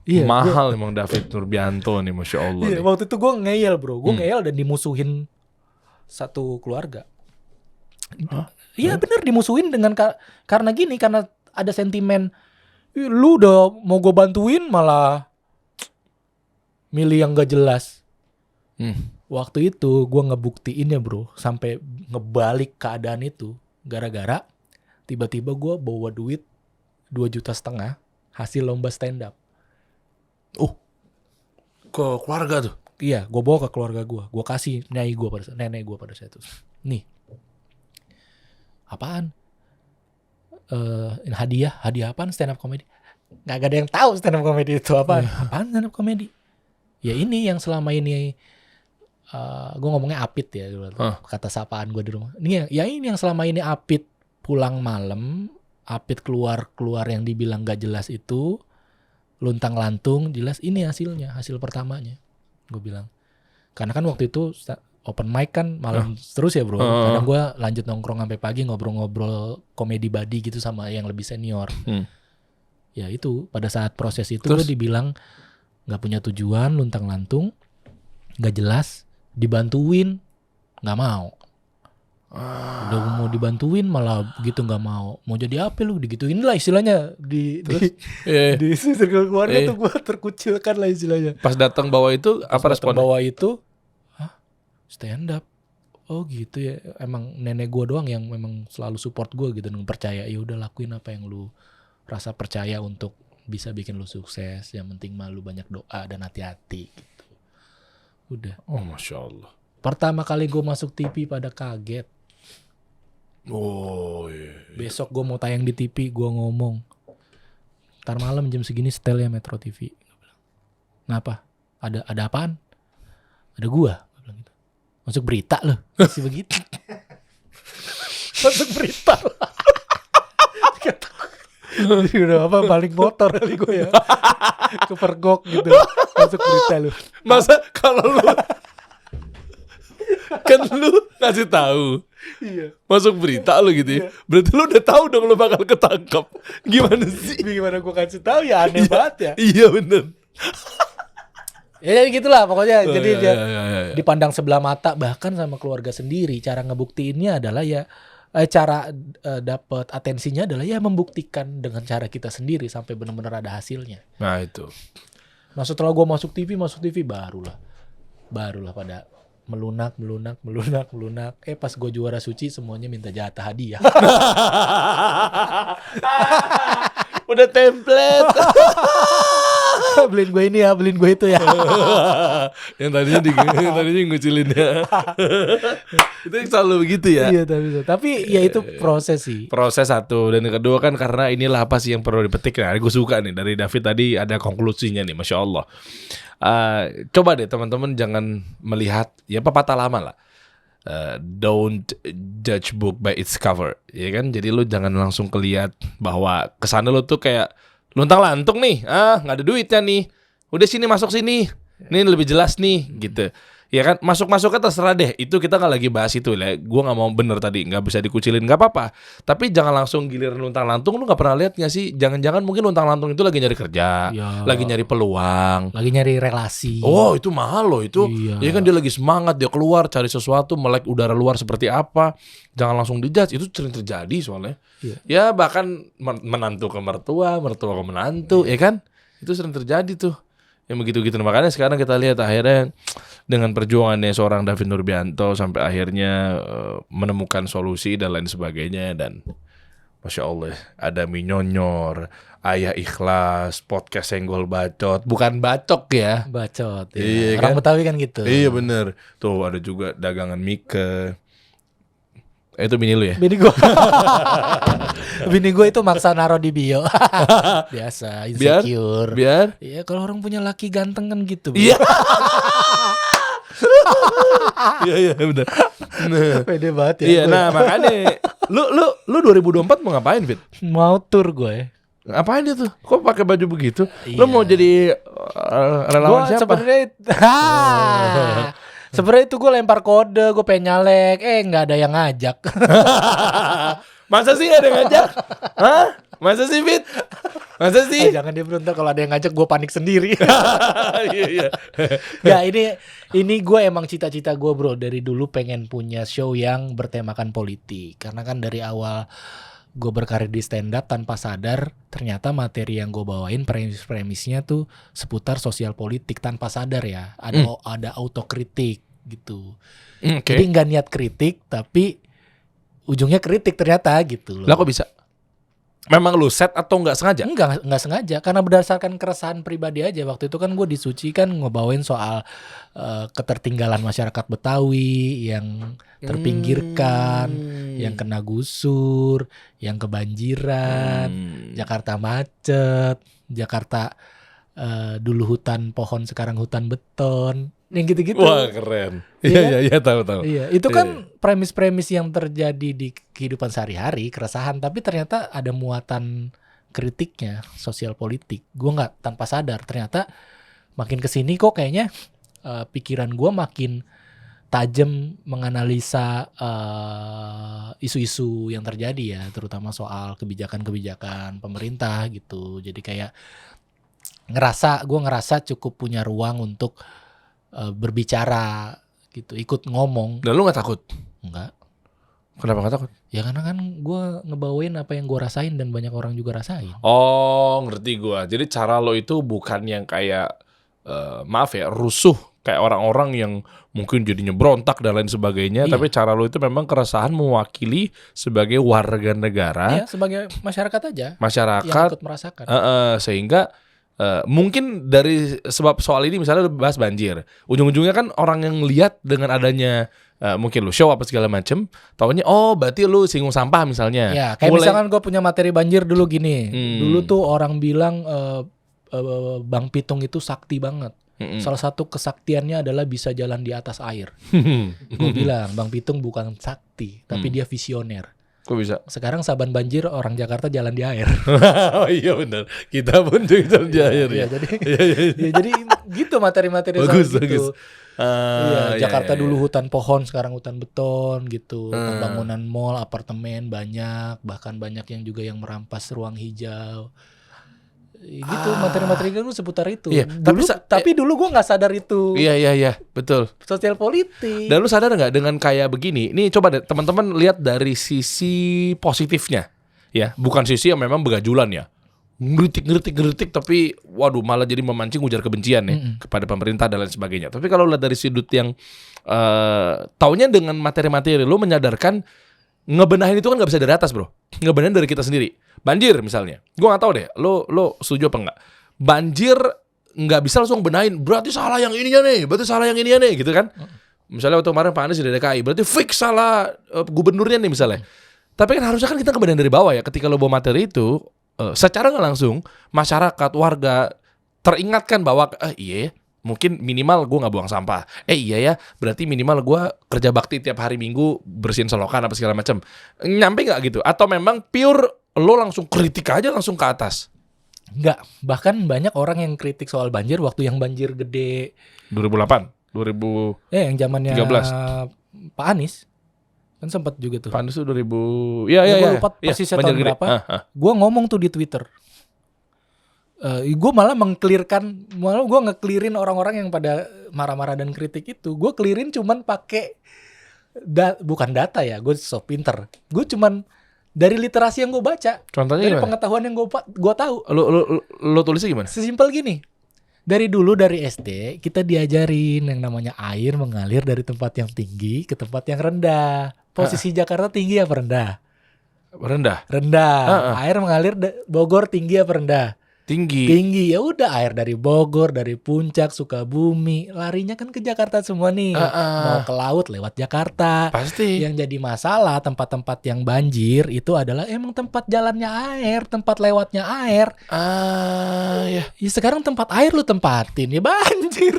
Iya, Mahal emang David Nurbianto nih, Masya Allah Iya, nih. waktu itu gue ngeyel bro. Gue ngeyel dan dimusuhin satu keluarga. Iya bener, dimusuhin dengan karena gini, karena ada sentimen, "Ih, lu udah mau gue bantuin malah milih yang gak jelas." Waktu itu gue ngebuktiin ya bro, sampai ngebalik keadaan itu gara-gara tiba-tiba gue bawa duit 2,5 juta hasil lomba stand up. Ke keluarga tuh. Iya, gue bawa ke keluarga gue. Gue kasih nenek gue pada saat itu. Nih, apaan? Hadiah apaan stand up comedy? Gak ada yang tahu stand up comedy itu apaan. Apaan stand up comedy? Ya ini yang selama ini gue ngomongnya Apit ya dulu. Kata sapaan gue di rumah. Ini ini yang selama ini Apit pulang malam, Apit keluar yang dibilang gak jelas itu, luntang lantung, jelas ini hasilnya, hasil pertamanya. Gue bilang. Karena kan waktu itu open mic kan malam terus ya bro. Kadang gue lanjut nongkrong sampai pagi ngobrol-ngobrol komedi buddy gitu sama yang lebih senior. Ya itu pada saat proses itu gue dibilang gak punya tujuan, luntang lantung, gak jelas, dibantuin gak mau. Udah mau dibantuin malah begitu gak mau. Mau jadi apa lu? Digituin lah istilahnya. Di circle keluarga tuh gue terkucilkan lah istilahnya. Pas datang bawa itu apa responnya? Bawa itu stand up. Oh gitu ya. Emang nenek gue doang yang memang selalu support gue gitu, dan percaya ya udah lakuin apa yang lu rasa percaya untuk bisa bikin lu sukses. Yang penting mah lu banyak doa dan hati-hati gitu. Udah. Oh Masya Allah. Pertama kali gue masuk TV pada kaget. Oh iya. Besok gue mau tayang di TV, gue ngomong, ntar malam jam segini setel ya Metro TV. Kenapa? Ada apaan? Ada gue bilang gitu. Masuk berita loh. Masih begitu. Masuk berita. Udah apa balik motor kali gue ya. Kepergok gitu. Masuk berita loh. Masa kalau lu kan lu ngasih tahu. Iya. Masuk berita lu gitu ya. Berarti lu udah tahu dong lu bakal ketangkap. Gimana sih? Gimana gue kasih tahu ya, aneh banget ya. Iya bener. Ya jadi gitulah pokoknya. Jadi dia ya. dipandang sebelah mata bahkan sama keluarga sendiri. Cara ngebuktiinnya adalah ya cara dapat atensinya adalah ya membuktikan dengan cara kita sendiri sampai benar-benar ada hasilnya. Nah itu. Nah setelah gue masuk TV barulah pada melunak. Pas gue juara suci semuanya minta jatah hadiah. Udah template. Beliin gue ini ya, beliin gue itu ya. yang tadinya ngucilin ya. Itu selalu begitu ya. Iya tapi ya itu proses sih. Proses satu, dan yang kedua kan karena inilah apa sih yang perlu dipetik. Nah, gue suka nih dari David tadi ada konklusinya nih, Masya Allah. Coba deh teman-teman jangan melihat ya pepatah lama lah. Don't judge book by its cover, ya kan? Jadi lu jangan langsung kelihat bahwa kesana lu tuh kayak luntang lantung nih, nggak ada duitnya nih. Udah sini masuk sini, ini lebih jelas nih, gitu. Ya kan, masuk-masuknya terserah deh. Itu kita nggak lagi bahas itu lah. Gue nggak mau bener tadi, nggak bisa dikucilin, nggak apa-apa. Tapi jangan langsung giliran luntang lantung. Lu nggak pernah lihat nggak sih? Jangan-jangan mungkin luntang lantung itu lagi nyari kerja, lagi nyari peluang, lagi nyari relasi. Oh itu mahal loh itu. Iya. Ya kan dia lagi semangat, dia keluar cari sesuatu, melek udara luar seperti apa. Jangan langsung dijudge, itu sering terjadi soalnya. Iya. Ya bahkan menantu ke mertua, mertua ke menantu, ya kan? Itu sering terjadi tuh. Yang begitu-gitu. Makanya sekarang kita lihat akhirnya dengan perjuangannya seorang David Nurbianto sampai akhirnya menemukan solusi dan lain sebagainya. Dan Masya Allah, ada Minyonyor, Ayah Ikhlas, podcast Senggol Bacot. Bukan bacok ya. Bacot ya. Iya, Orang kan? Betawi kan gitu. Iya bener. Tuh ada juga dagangan Mike. Itu bini lu ya? Bini gue. Bini gue itu maksa naro di bio. Biasa, insecure. Biar Iya, kalau orang punya laki ganteng kan gitu. iya. Iya benar. Nah, Pede banget ya. iya, gue. nah makanya lu 2024 mau ngapain, Fit? Mau tur gue. Ngapain itu? Kok pakai baju begitu? Iya. Lu mau jadi relawan Gua siapa? Sebenarnya itu gue lempar kode, gue pengen nyalek, nggak ada yang ngajak. Masa sih ada yang ngajak? Hah? Masa sih, Fit? Masa sih? Jangan dia beruntung kalau ada yang ngajak gue panik sendiri. Iya. Ya ini gue emang cita-cita gue bro, dari dulu pengen punya show yang bertemakan politik. Karena kan dari awal gue berkarir di stand up tanpa sadar ternyata materi yang gue bawain premisnya tuh seputar sosial politik tanpa sadar ya. Ada autokritik gitu. Oke. Jadi nggak niat kritik tapi ujungnya kritik ternyata gitu loh. Lah kok bisa? Memang lu set atau nggak sengaja? Enggak sengaja, karena berdasarkan keresahan pribadi aja. Waktu itu kan gue disucikan ngebawain soal ketertinggalan masyarakat Betawi yang terpinggirkan, yang kena gusur, yang kebanjiran, Jakarta macet, Jakarta dulu hutan pohon sekarang hutan beton, yang gitu-gitu. Wah keren. Iya Iya tahu. Iya, itu kan premis-premis yang terjadi di kehidupan sehari-hari, keresahan, tapi ternyata ada muatan kritiknya, sosial politik. Gue nggak tanpa sadar, ternyata makin kesini kok kayaknya pikiran gue makin tajam menganalisa isu-isu yang terjadi ya, terutama soal kebijakan-kebijakan pemerintah gitu. Jadi kayak gue ngerasa cukup punya ruang untuk berbicara gitu, ikut ngomong. Dan lu nggak takut? Enggak. Kenapa nggak takut? Ya karena kan gue ngebawain apa yang gue rasain dan banyak orang juga rasain. Oh ngerti gua. Jadi cara lo itu bukan yang kayak maaf ya rusuh kayak orang-orang yang mungkin jadinya berontak dan lain sebagainya. Iya. Tapi cara lo itu memang keresahan mewakili sebagai warga negara, Ya sebagai masyarakat aja yang masyarakat, ikut merasakan. sehingga mungkin dari sebab soal ini misalnya lu bahas banjir, ujung-ujungnya kan orang yang lihat dengan adanya mungkin lu show apa segala macem, taunya oh berarti lu singgung sampah misalnya. Ya kayak misalkan gue punya materi banjir dulu gini. Dulu tuh orang bilang Bang Pitung itu sakti banget. Salah satu kesaktiannya adalah bisa jalan di atas air. Gue bilang Bang Pitung bukan sakti, tapi dia visioner. Kok bisa? Sekarang saban banjir orang Jakarta jalan di air. Oh iya benar. Kita pun juga di air ya. Jadi gitu materi-materi Bagus, soal bagus. gitu. Iya, Jakarta iya. dulu hutan pohon, sekarang hutan beton gitu. Pembangunan mall, apartemen banyak, bahkan banyak yang juga yang merampas ruang hijau. Gitu materi-materi kan seputar itu. Iya, tapi dulu gue nggak sadar itu Iya, betul. sosial politik. Dan lu sadar nggak dengan kayak begini? Nih coba deh teman-teman lihat dari sisi positifnya, ya, bukan sisi yang memang begajulan ya, ngeritik tapi waduh malah jadi memancing ujar kebencian ya kepada pemerintah dan lain sebagainya. Tapi kalau lihat dari sudut yang taunya dengan materi-materi lu menyadarkan ngebenahin itu kan nggak bisa dari atas bro, ngebenahin dari kita sendiri. Banjir misalnya, gue nggak tahu deh, lo setuju apa nggak? Banjir nggak bisa langsung benahin, berarti salah yang ininya nih, gitu kan? Misalnya waktu kemarin Pak Anies di DKI, berarti fix salah gubernurnya nih misalnya. Tapi kan harusnya kan kita ngebenahin dari bawah ya. Ketika lo bawa materi itu, secara nggak langsung masyarakat warga teringatkan bahwa iya. Mungkin minimal gue gak buang sampah. Iya ya, berarti minimal gue kerja bakti tiap hari Minggu bersihin selokan apa segala macam. Nyampe gak gitu? Atau memang pure lo langsung kritik aja langsung ke atas? Enggak, bahkan banyak orang yang kritik soal banjir waktu yang banjir gede 2008, 2000 yang zamannya 13. Pak Anies kan sempat juga tuh. Pak Anies tuh 2000. Iya. Gue lupa persisnya tahun berapa. Gue ngomong tuh di Twitter. Gue malah gue nge-clearin orang-orang yang pada marah-marah dan kritik itu. Gue clearin cuman pakai bukan data ya, gue so pinter. Gue cuman dari literasi yang gue baca. Contohnya dari gimana? Pengetahuan yang gue tahu. Lo tulisnya gimana? Sesimpel gini. Dari dulu dari SD kita diajarin yang namanya air mengalir dari tempat yang tinggi ke tempat yang rendah. Posisi Jakarta tinggi apa rendah? Rendah. Rendah. Air mengalir Bogor tinggi apa rendah? tinggi. Ya udah air dari Bogor, dari Puncak, Sukabumi, larinya kan ke Jakarta semua nih. Mau ke laut lewat Jakarta. Pasti. Yang jadi masalah tempat-tempat yang banjir itu adalah emang tempat jalannya air, tempat lewatnya air. Ya. Ya sekarang tempat air lu tempatin ya banjir.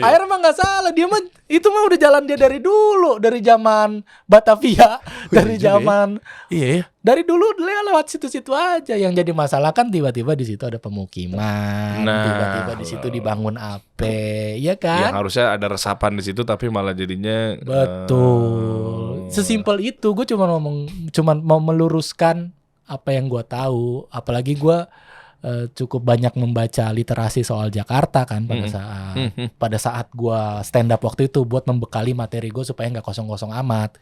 Air mah nggak salah, dia mah itu mah udah jalan dia dari dulu, dari zaman Batavia, dari zaman Iya ya. dari dulu lewat situ-situ aja. Yang jadi masalah kan tiba-tiba di situ ada pemukiman, tiba-tiba di situ dibangun apa, ya kan? Yang harusnya ada resapan di situ tapi malah jadinya Betul. Sesimpel itu. Gue cuma mau meluruskan apa yang gue tahu. Apalagi gue cukup banyak membaca literasi soal Jakarta kan pada saat gue stand up waktu itu buat membekali materi gue supaya nggak kosong-kosong amat.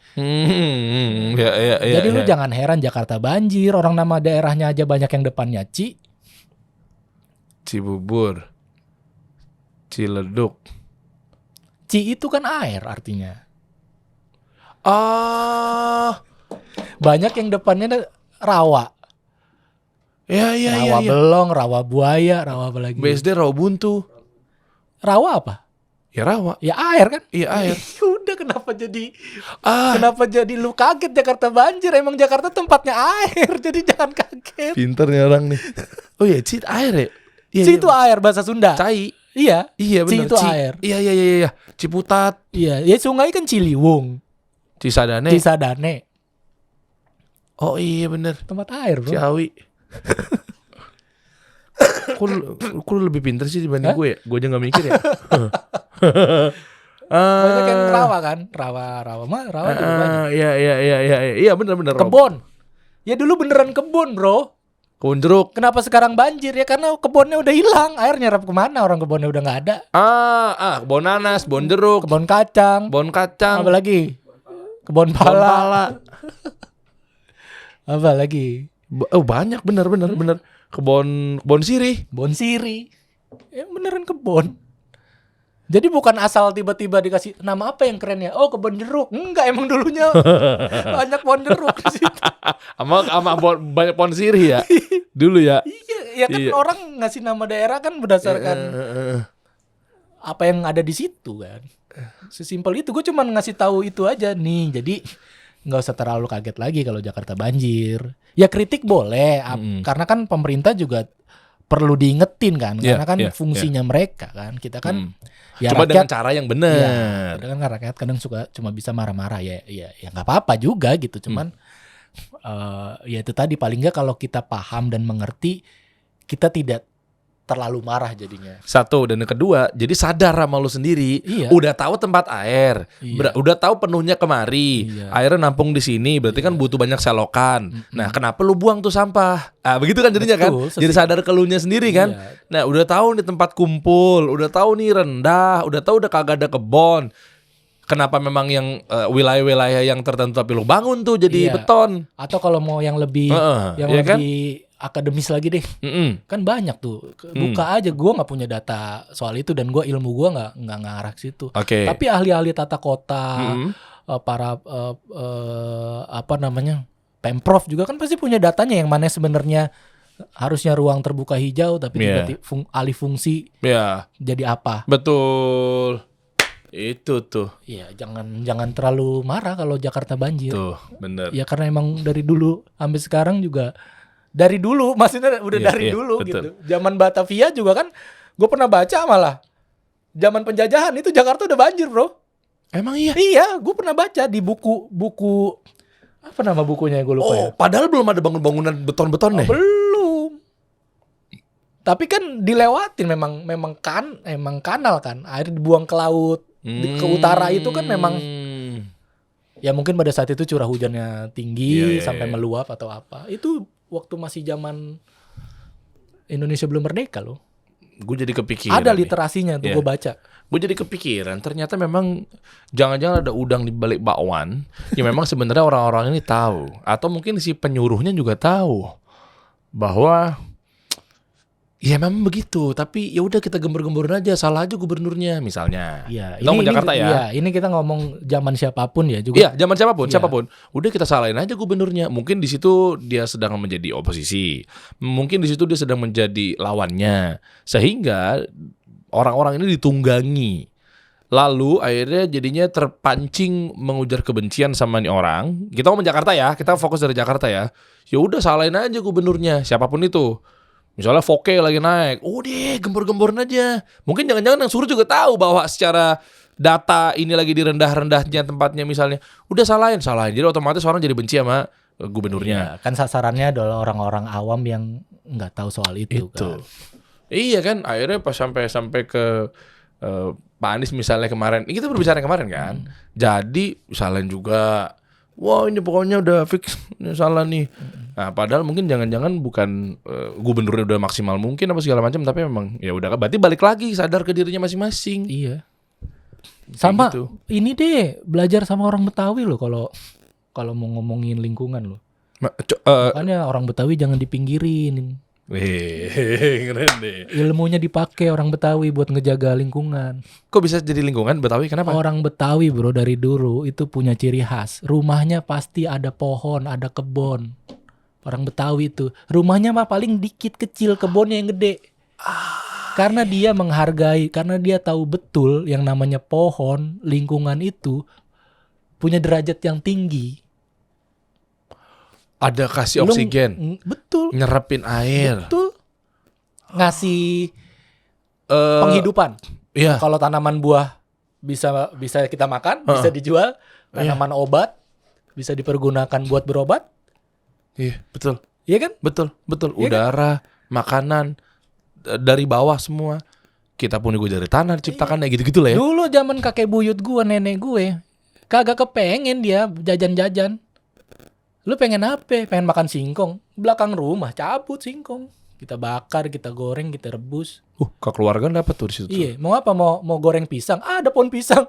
Jadi lu jangan heran Jakarta banjir. Orang nama daerahnya aja banyak yang depannya Cibubur, Ciledug. Itu kan air artinya. Banyak yang depannya rawa. Rawa belong, rawa buaya, rawa apa lagi? BSD rawa buntu. Rawa apa? Ya rawa. Ya air kan? Iya air. Udah kenapa jadi lu kaget Jakarta banjir? Emang Jakarta tempatnya air, jadi jangan kaget. Pinter nih orang nih. Oh ya, Ci air ya? Ci itu air bahasa Sunda. Cai. Iya. Iya benar. Ci itu air. Iya. Ciputat. Iya, ya sungai kan Ciliwung. Cisadane. Oh iya benar. Tempat air, bro. Ciawi. Kok lu lebih pinter sih dibanding gue ya? Gue aja gak mikir ya. Banyak yang rawa kan? Rawa juga banyak. Iya benar. Kebon. Ya dulu beneran kebon, bro. Kebun jeruk. Kenapa sekarang banjir? Ya karena kebunnya udah hilang. Air nyerap kemana? Orang kebunnya udah nggak ada. Kebun nanas, kebun jeruk, kebun kacang. Apa lagi? Kebun pala. Apa lagi? Banyak bener. Kebun sirih. Kebun sirih. Beneran kebun. Jadi bukan asal tiba-tiba dikasih nama apa yang keren ya? Oh, kebun jeruk. Enggak, emang dulunya banyak pohon jeruk di situ. Sama banyak pohon sirih ya. Dulu ya. Iya, kan orang ngasih nama daerah kan berdasarkan apa yang ada di situ kan. Sesimpel itu. Gue cuma ngasih tahu itu aja nih. Jadi nggak usah terlalu kaget lagi kalau Jakarta banjir. Ya kritik boleh, karena kan pemerintah juga perlu diingetin kan, karena kan fungsinya mereka kan. Kita kan ya cuma rakyat, dengan cara yang benar. Ya, kan rakyat kadang suka cuma bisa marah-marah ya nggak apa-apa juga gitu. Cuman ya itu tadi, paling nggak kalau kita paham dan mengerti, kita tidak terlalu marah jadinya. Satu, dan yang kedua, jadi sadar sama lu sendiri. Iya. Udah tahu tempat air, udah tahu penuhnya kemari, airnya nampung di sini, berarti kan butuh banyak selokan. Nah, kenapa lu buang tuh sampah? Begitu kan jadinya. Betul, kan? Jadi sadar ke elunya sendiri kan. Nah, udah tahu nih tempat kumpul, udah tahu nih rendah, udah tahu udah kagak ada kebon. Kenapa memang yang wilayah-wilayah yang tertentu tapi lu bangun tuh jadi beton? Atau kalau mau yang lebih lebih akademis lagi deh, kan banyak tuh. Buka aja, gue nggak punya data soal itu dan ilmu gue nggak ngarah ke situ. Tapi ahli-ahli tata kota, para Pemprov juga kan pasti punya datanya yang mana sebenarnya harusnya ruang terbuka hijau tapi tiba-tiba alih fungsi jadi apa? Betul. Itu tuh. Iya, jangan terlalu marah kalau Jakarta banjir. Tuh, bener. Ya karena emang dari dulu sampai sekarang juga. Dari dulu, maksudnya udah dari dulu betul. Gitu. Zaman Batavia juga kan, gue pernah baca malah. Zaman penjajahan itu Jakarta udah banjir, bro. Emang iya? Iya, gue pernah baca di buku apa nama bukunya, gue lupa ya. Padahal belum ada bangunan beton-beton deh. Belum. Tapi kan dilewatin memang kanal kan, air dibuang ke laut, ke utara itu kan memang. Ya mungkin pada saat itu curah hujannya tinggi sampai meluap atau apa. Itu waktu masih zaman Indonesia belum merdeka loh. Gue jadi kepikiran. Ada literasinya tuh gue baca. Gue jadi kepikiran ternyata memang jangan-jangan ada udang di balik bakwan. Ya memang sebenarnya orang-orang ini tahu, atau mungkin si penyuruhnya juga tahu bahwa Ya memang begitu, tapi ya udah kita gembor-gemborin aja, salah aja gubernurnya misalnya. Iya, Kita ngomong Jakarta ya. Iya, ini kita ngomong zaman siapapun ya juga. Iya, zaman siapapun, Iya. siapapun. Udah kita salahin aja gubernurnya. Mungkin di situ dia sedang menjadi oposisi. Mungkin di situ dia sedang menjadi lawannya. Sehingga orang-orang ini ditunggangi. Lalu akhirnya jadinya terpancing mengujar kebencian sama nih orang. Kita ngomong Jakarta ya, kita fokus dari Jakarta ya. Ya udah salahin aja gubernurnya, siapapun itu. Misalnya Foke lagi naik, deh gembor-gemborin aja. Mungkin jangan-jangan yang suruh juga tahu bahwa secara data ini lagi di rendah-rendahnya tempatnya misalnya. Udah salahin. Jadi otomatis orang jadi benci sama gubernurnya. Iya, kan sasarannya adalah orang-orang awam yang nggak tahu soal itu. Kan. Iya kan, akhirnya pas sampai ke Pak Anies misalnya kemarin, ini kita berbicara kemarin kan. Jadi salahin juga. Wah ini pokoknya udah fix ini salah nih. Nah padahal mungkin jangan-jangan bukan gubernurnya udah maksimal mungkin apa segala macam, tapi memang ya udah berarti balik lagi sadar ke dirinya masing-masing. Iya. Sama gitu. ini deh belajar sama orang Betawi loh kalau mau ngomongin lingkungan loh. Makanya orang Betawi jangan dipinggirin. Keren deh. Ilmunya dipakai orang Betawi buat ngejaga lingkungan. Kok bisa jadi lingkungan Betawi? Kenapa? Orang Betawi bro dari dulu itu punya ciri khas. Rumahnya pasti ada pohon, ada kebun. Orang Betawi itu rumahnya mah paling dikit kecil, kebunnya yang gede. Karena dia menghargai, karena dia tahu betul yang namanya pohon, lingkungan itu punya derajat yang tinggi. Ada kasih oksigen, Betul. nyerapin air. Betul. Ngasih penghidupan. Iya. Kalau tanaman buah bisa kita makan, bisa dijual. Tanaman obat bisa dipergunakan buat berobat. Iya, betul. Iya kan? Betul. Iya Udara, makanan dari bawah semua. Kita pun juga dari tanah diciptakan gitu-gitu lah ya. Dulu zaman kakek buyut gue, nenek gue, kagak kepengen dia jajan-jajan. Lu pengen apa? Pengen makan singkong. Belakang rumah cabut singkong. Kita bakar, kita goreng, kita rebus. Kekeluargaan dapat tuh di situ. Iya, mau apa? Mau goreng pisang? Ada pohon pisang.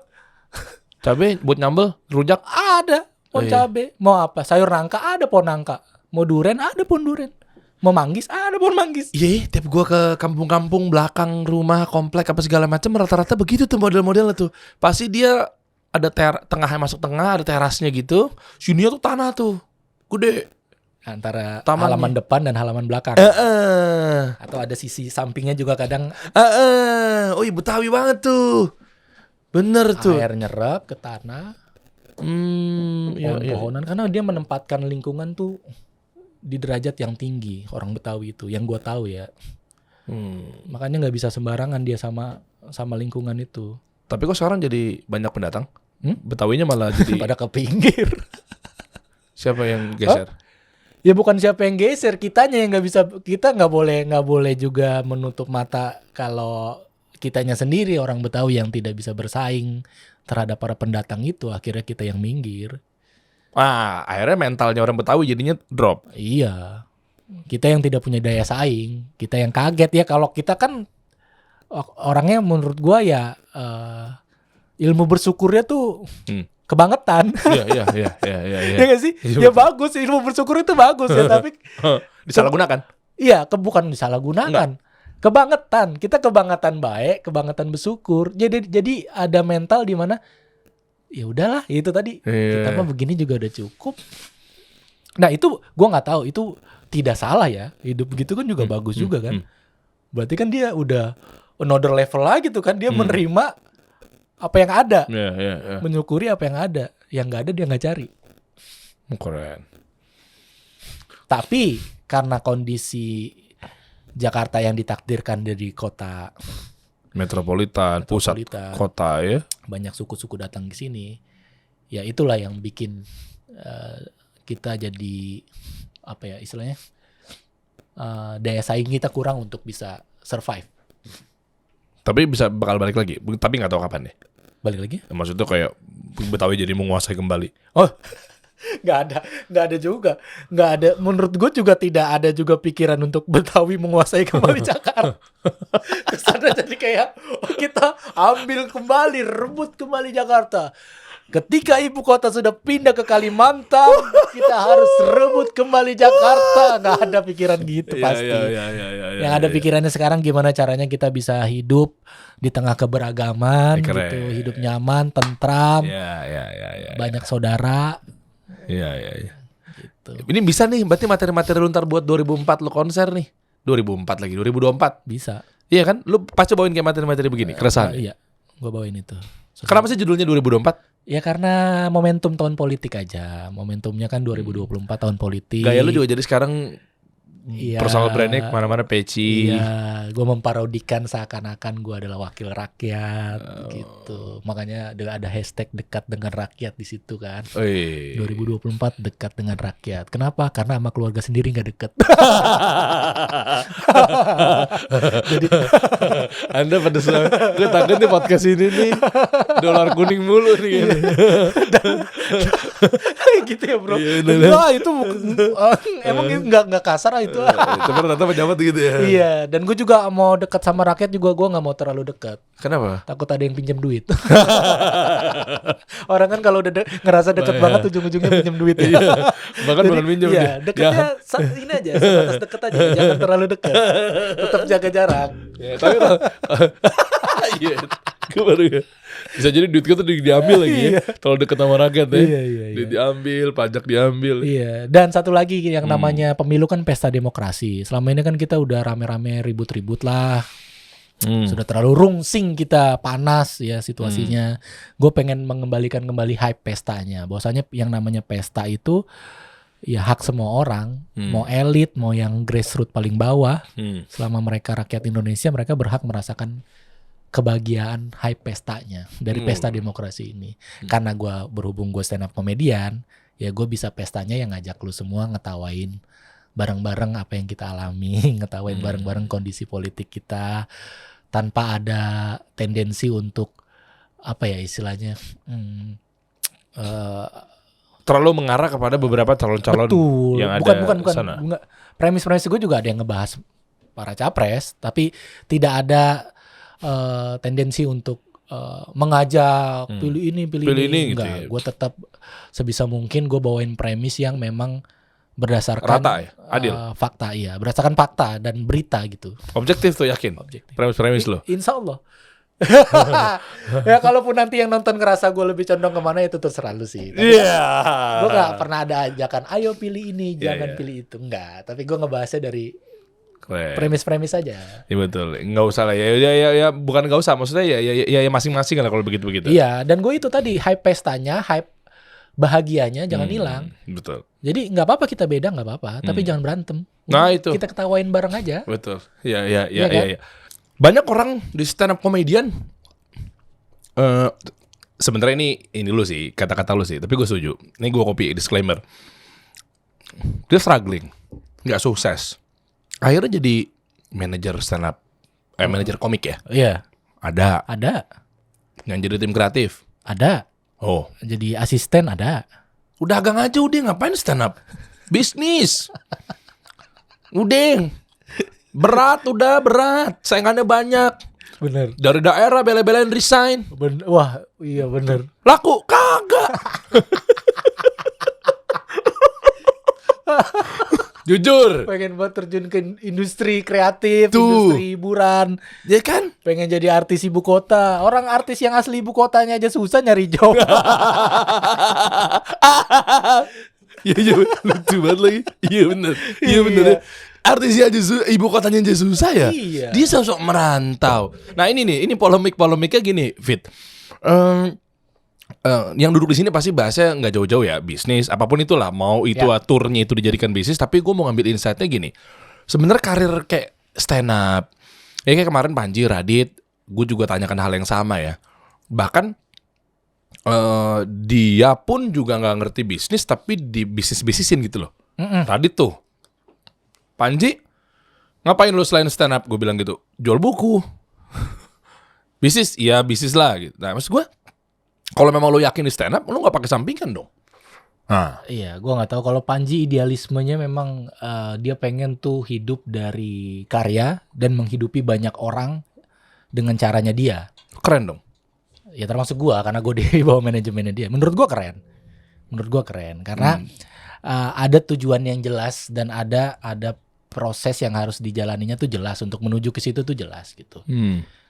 Cabe buat nyambel, rujak. Ada pohon Iya. cabe. Mau apa? Sayur nangka? Ada pohon nangka. Mau duren? Ada pohon duren. Mau manggis? Ada pohon manggis. Iya, tiap gua ke kampung-kampung belakang rumah komplek apa segala macam rata-rata begitu tuh model-modelnya tuh. Pasti dia ada tengahnya masuk tengah, ada terasnya gitu. Sini tuh tanah tuh. Gede. Antara Tamannya. halaman depan dan halaman belakang. Heeh. Atau ada sisi sampingnya juga kadang Oh iya Betawi banget tuh. Bener tuh. air nyerap ke tanah. Iya. Pohon-pohonan karena dia menempatkan lingkungan tuh di derajat yang tinggi orang Betawi itu yang gua tahu ya. Makanya nggak bisa sembarangan dia sama lingkungan itu. Tapi kok sekarang jadi banyak pendatang? Betawinya malah jadi Pada ke pinggir. siapa yang geser? Ya bukan siapa yang geser, kitanya yang nggak bisa. Kita nggak boleh juga menutup mata kalau kitanya sendiri orang Betawi yang tidak bisa bersaing terhadap para pendatang itu. Akhirnya kita yang minggir. Akhirnya mentalnya orang Betawi jadinya drop. Iya. Kita yang tidak punya daya saing, kita yang kaget ya kalau kita kan orangnya menurut gua ya ilmu bersyukurnya tuh kebangetan. Iya. Ya nggak sih? Ya bagus, ilmu bersyukur itu bagus ya, tapi Disalahgunakan. iya, bukan disalahgunakan. Kebangetan, kita kebangetan baik, kebangetan bersyukur. Jadi ada mental di mana ya udahlah, itu tadi. Iya. Kita mah begini juga udah cukup. Nah, itu gua nggak tahu, itu tidak salah ya. Hidup begitu kan juga bagus juga kan. Berarti kan dia udah another level lagi tuh kan, dia menerima apa yang ada. Iya. Menyukuri apa yang ada. Yang nggak ada dia nggak cari. Keren. Tapi karena kondisi Jakarta yang ditakdirkan dari kota Metropolitan, pusat kota ya. banyak suku-suku datang ke sini, ya itulah yang bikin kita jadi apa ya istilahnya, daya saing kita kurang untuk bisa survive. Tapi bakal balik lagi. Tapi nggak tahu kapan deh. Balik lagi? Maksudnya kayak Betawi jadi menguasai kembali. Oh, nggak ada juga, nggak ada. Menurut gue juga tidak ada juga pikiran untuk Betawi menguasai kembali Jakarta. Kesana jadi kayak kita ambil kembali, rebut kembali Jakarta. Ketika ibu kota sudah pindah ke Kalimantan, kita harus rebut kembali Jakarta. Nggak ada pikiran gitu pasti. Yang ada pikirannya sekarang gimana caranya kita bisa hidup di tengah keberagaman, Keren. gitu, hidup nyaman, tentram, Ya. banyak saudara. Iya. Gitu. Ini bisa nih, berarti materi-materi lu ntar buat 2004 lu konser nih. 2004 lagi, 2024. Bisa. Iya kan? Lu pasti bawain kayak materi-materi begini, keresahan. Iya, gue bawain itu. Kenapa sih judulnya 2024? Ya karena momentum tahun politik aja. Momentumnya kan 2024 tahun politik. Gaya lu juga jadi sekarang Iya. personal brandnya kemana-mana peci. Iya, gue memparodikan seakan-akan gue adalah wakil rakyat gitu. Makanya ada hashtag dekat dengan rakyat di situ kan. 2024 dekat dengan rakyat. Kenapa? Karena sama keluarga sendiri nggak dekat. Jadi Anda pada saat gue takut nih podcast ini nih dolar kuning mulu nih. Gitu ya bro. Iya, bener. Wah itu emang nggak kasar lah itu. Tapi ternyata pejabat gitu ya. Iya, dan gue juga mau dekat sama rakyat juga gue nggak mau terlalu dekat. Kenapa? Takut ada yang pinjam duit. Orang kan kalau udah ngerasa deket banget ujung-ujungnya pinjam duit ya. Iya. Bahkan Jadi, bukan pinjam iya, dia. deketnya ini aja, sebatas deket aja, jangan terlalu deket. Tetap jaga jarak. Ya, tapi kalau iya, gue baru ya. Bisa jadi duit gue tuh diambil lagi ya. Kalau deket sama rakyat ya. Iya. Duit diambil, pajak diambil. Iya, dan satu lagi yang namanya pemilu kan pesta demokrasi. Selama ini kan kita udah rame-rame ribut-ribut lah. Sudah terlalu rungsing kita, panas ya situasinya. Gue pengen mengembalikan kembali hype pestanya. Bahwasanya yang namanya pesta itu ya hak semua orang, mau elit, mau yang grassroots paling bawah. Selama mereka rakyat Indonesia, mereka berhak merasakan kebahagiaan hype pestanya dari pesta demokrasi ini. Karena gue berhubung gue stand up komedian, ya gue bisa pestanya yang ngajak lu semua ngetawain bareng-bareng apa yang kita alami, ngetawain bareng-bareng kondisi politik kita tanpa ada tendensi untuk apa ya istilahnya Terlalu mengarah kepada beberapa calon-calon betul. yang ada bukan sana. Premis-premis gue juga ada yang ngebahas para capres, tapi tidak ada tendensi untuk mengajak pilih ini Pilih ini gitu enggak. ya. Gue tetap sebisa mungkin gue bawain premis yang memang berdasarkan Rata ya? Adil? fakta, iya, berdasarkan fakta dan berita gitu. Objektif tuh, yakin? Objektif. Premis-premis lo? Insya Allah. Ya kalaupun nanti yang nonton ngerasa gue lebih condong kemana itu terserah lu sih. Iya. Gue gak pernah ada ajakan ayo pilih ini, jangan iya. pilih itu. Enggak, tapi gue ngebahasnya dari Keren. premis-premis aja. Iya betul, nggak usah lah ya, bukan nggak usah, maksudnya ya masing-masing lah kalau begitu. Iya, dan gue itu tadi hype pestanya, hype bahagianya jangan hilang. Betul. Jadi nggak apa-apa kita beda, nggak apa-apa, tapi jangan berantem. Nah, itu. Kita ketawain bareng aja. Betul. Iya Iya. kan? Banyak orang di stand up comedian sebenarnya ini lu sih, kata-kata lu sih, tapi gue setuju. Ini gue copy disclaimer. Dia struggling, nggak sukses. Akhirnya jadi manajer stand up, manajer komik ya. Iya, Ada. Yang jadi tim kreatif. ada. Oh, Jadi asisten ada. udah agak aja udah ngapain stand up? Bisnis. Udah. Berat, saingannya banyak. Bener. Dari daerah bela-belain resign. Wah, iya bener. Laku kagak. Jujur. Pengen buat terjun ke industri kreatif, Tuh. industri hiburan. Ya kan? Pengen jadi artis ibu kota. Orang artis yang asli ibu kotanya aja susah nyari job. Iya lucu banget lagi. Iya bener. Iya bener. Artisnya aja ibu kotanya aja susah ya. Iya. Dia sosok merantau. Nah ini polemiknya gini, Fit. Yang duduk di sini pasti bahasnya nggak jauh-jauh ya, bisnis apapun itulah, mau itu turnya itu dijadikan bisnis. Tapi gue mau ngambil insightnya gini, sebenarnya karir kayak stand up ya kayak kemarin Panji, Radit, gue juga tanyakan hal yang sama ya. Bahkan dia pun juga nggak ngerti bisnis tapi di bisnisin gitu loh. Radit tuh, Panji, ngapain lu selain stand up? Gue bilang gitu, jual buku. Bisnis, iya bisnis lah gitu. Nah maksud gue, kalau memang lo yakin di stand up, lo nggak pakai sampingan dong. Iya, gua nggak tahu kalau Panji idealismenya memang dia pengen tuh hidup dari karya dan menghidupi banyak orang dengan caranya dia. Keren dong. Ya termasuk gua karena gua di bawah manajemennya dia. Menurut gua keren karena ada tujuan yang jelas dan ada proses yang harus dijalaninya tuh jelas untuk menuju ke situ tuh jelas gitu.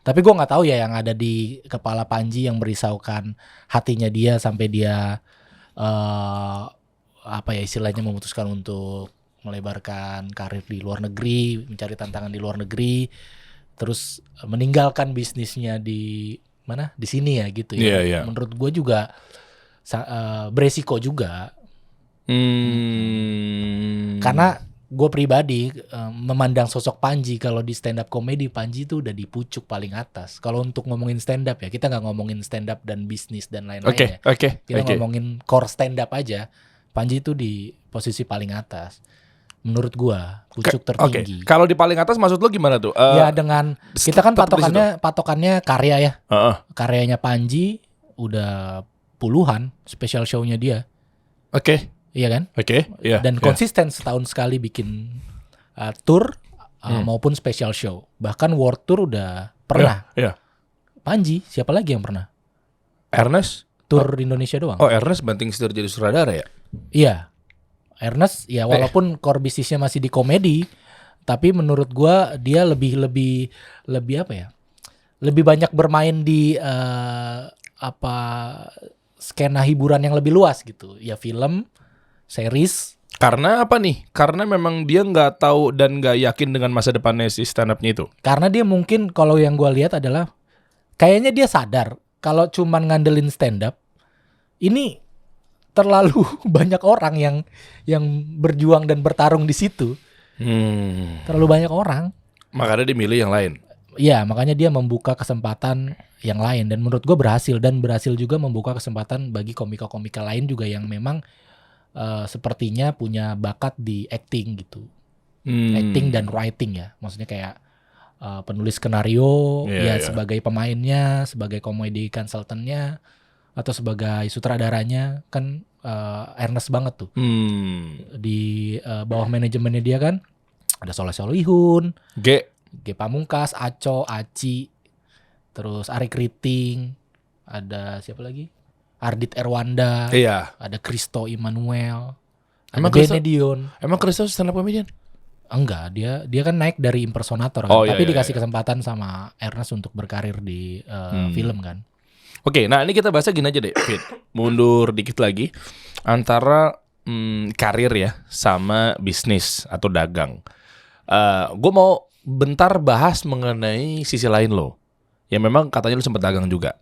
Tapi gua nggak tahu ya yang ada di kepala Panji yang merisaukan hatinya dia sampai dia apa ya istilahnya memutuskan untuk melebarkan karir di luar negeri, mencari tantangan di luar negeri, terus meninggalkan bisnisnya di mana? Di sini ya gitu ya. Iya. Menurut gue juga beresiko juga. Karena gue pribadi memandang sosok Panji kalau di stand up comedy, Panji itu udah di pucuk paling atas. Kalau untuk ngomongin stand up ya, kita nggak ngomongin stand up dan bisnis dan lain-lain ya. Kita ngomongin core stand up aja. Panji itu di posisi paling atas. Menurut gue pucuk tertinggi. Kalau di paling atas maksud lo gimana tuh? Ya dengan kita kan patokannya karya ya. Karyanya Panji udah puluhan special show-nya dia. Iya kan? Iya. Dan konsisten setahun sekali bikin tour maupun special show. Bahkan world tour udah pernah. Iya. Panji, siapa lagi yang pernah? Ernest? Tour di Indonesia doang. Oh, Ernest banting setir jadi sutradara ya? Iya. Ernest ya walaupun core bisnisnya masih di komedi, tapi menurut gua dia lebih apa ya? Lebih banyak bermain di skena hiburan yang lebih luas gitu. Ya film, series. Karena apa nih? Karena memang dia nggak tahu dan nggak yakin dengan masa depannya si stand up-nya itu. Karena dia mungkin kalau yang gue lihat adalah kayaknya dia sadar kalau cuman ngandelin stand up ini terlalu banyak orang yang berjuang dan bertarung di situ. Terlalu banyak orang. Makanya dia milih yang lain. Iya, makanya dia membuka kesempatan yang lain dan menurut gue berhasil juga membuka kesempatan bagi komika-komika lain juga yang memang sepertinya punya bakat di acting gitu. Acting dan writing ya. Maksudnya kayak penulis skenario, sebagai pemainnya, sebagai comedy consultant-nya, atau sebagai sutradaranya kan Ernest banget tuh. Di bawah manajemennya dia kan ada Soleh Solihun, G Pamungkas, Aco, Aci, terus Ari Kriting, ada siapa lagi? Ardit Erwanda, ada Kristo Immanuel, ada Benedion. Emang Kristo stand up comedian? Enggak, dia kan naik dari impersonator kan, tapi dikasih kesempatan sama Ernest untuk berkarir di film kan. Oke, nah ini kita bahasnya gini aja deh, Fit. Mundur dikit lagi antara karir ya sama bisnis atau dagang. Gue mau bentar bahas mengenai sisi lain lo. Ya memang katanya lo sempat dagang juga,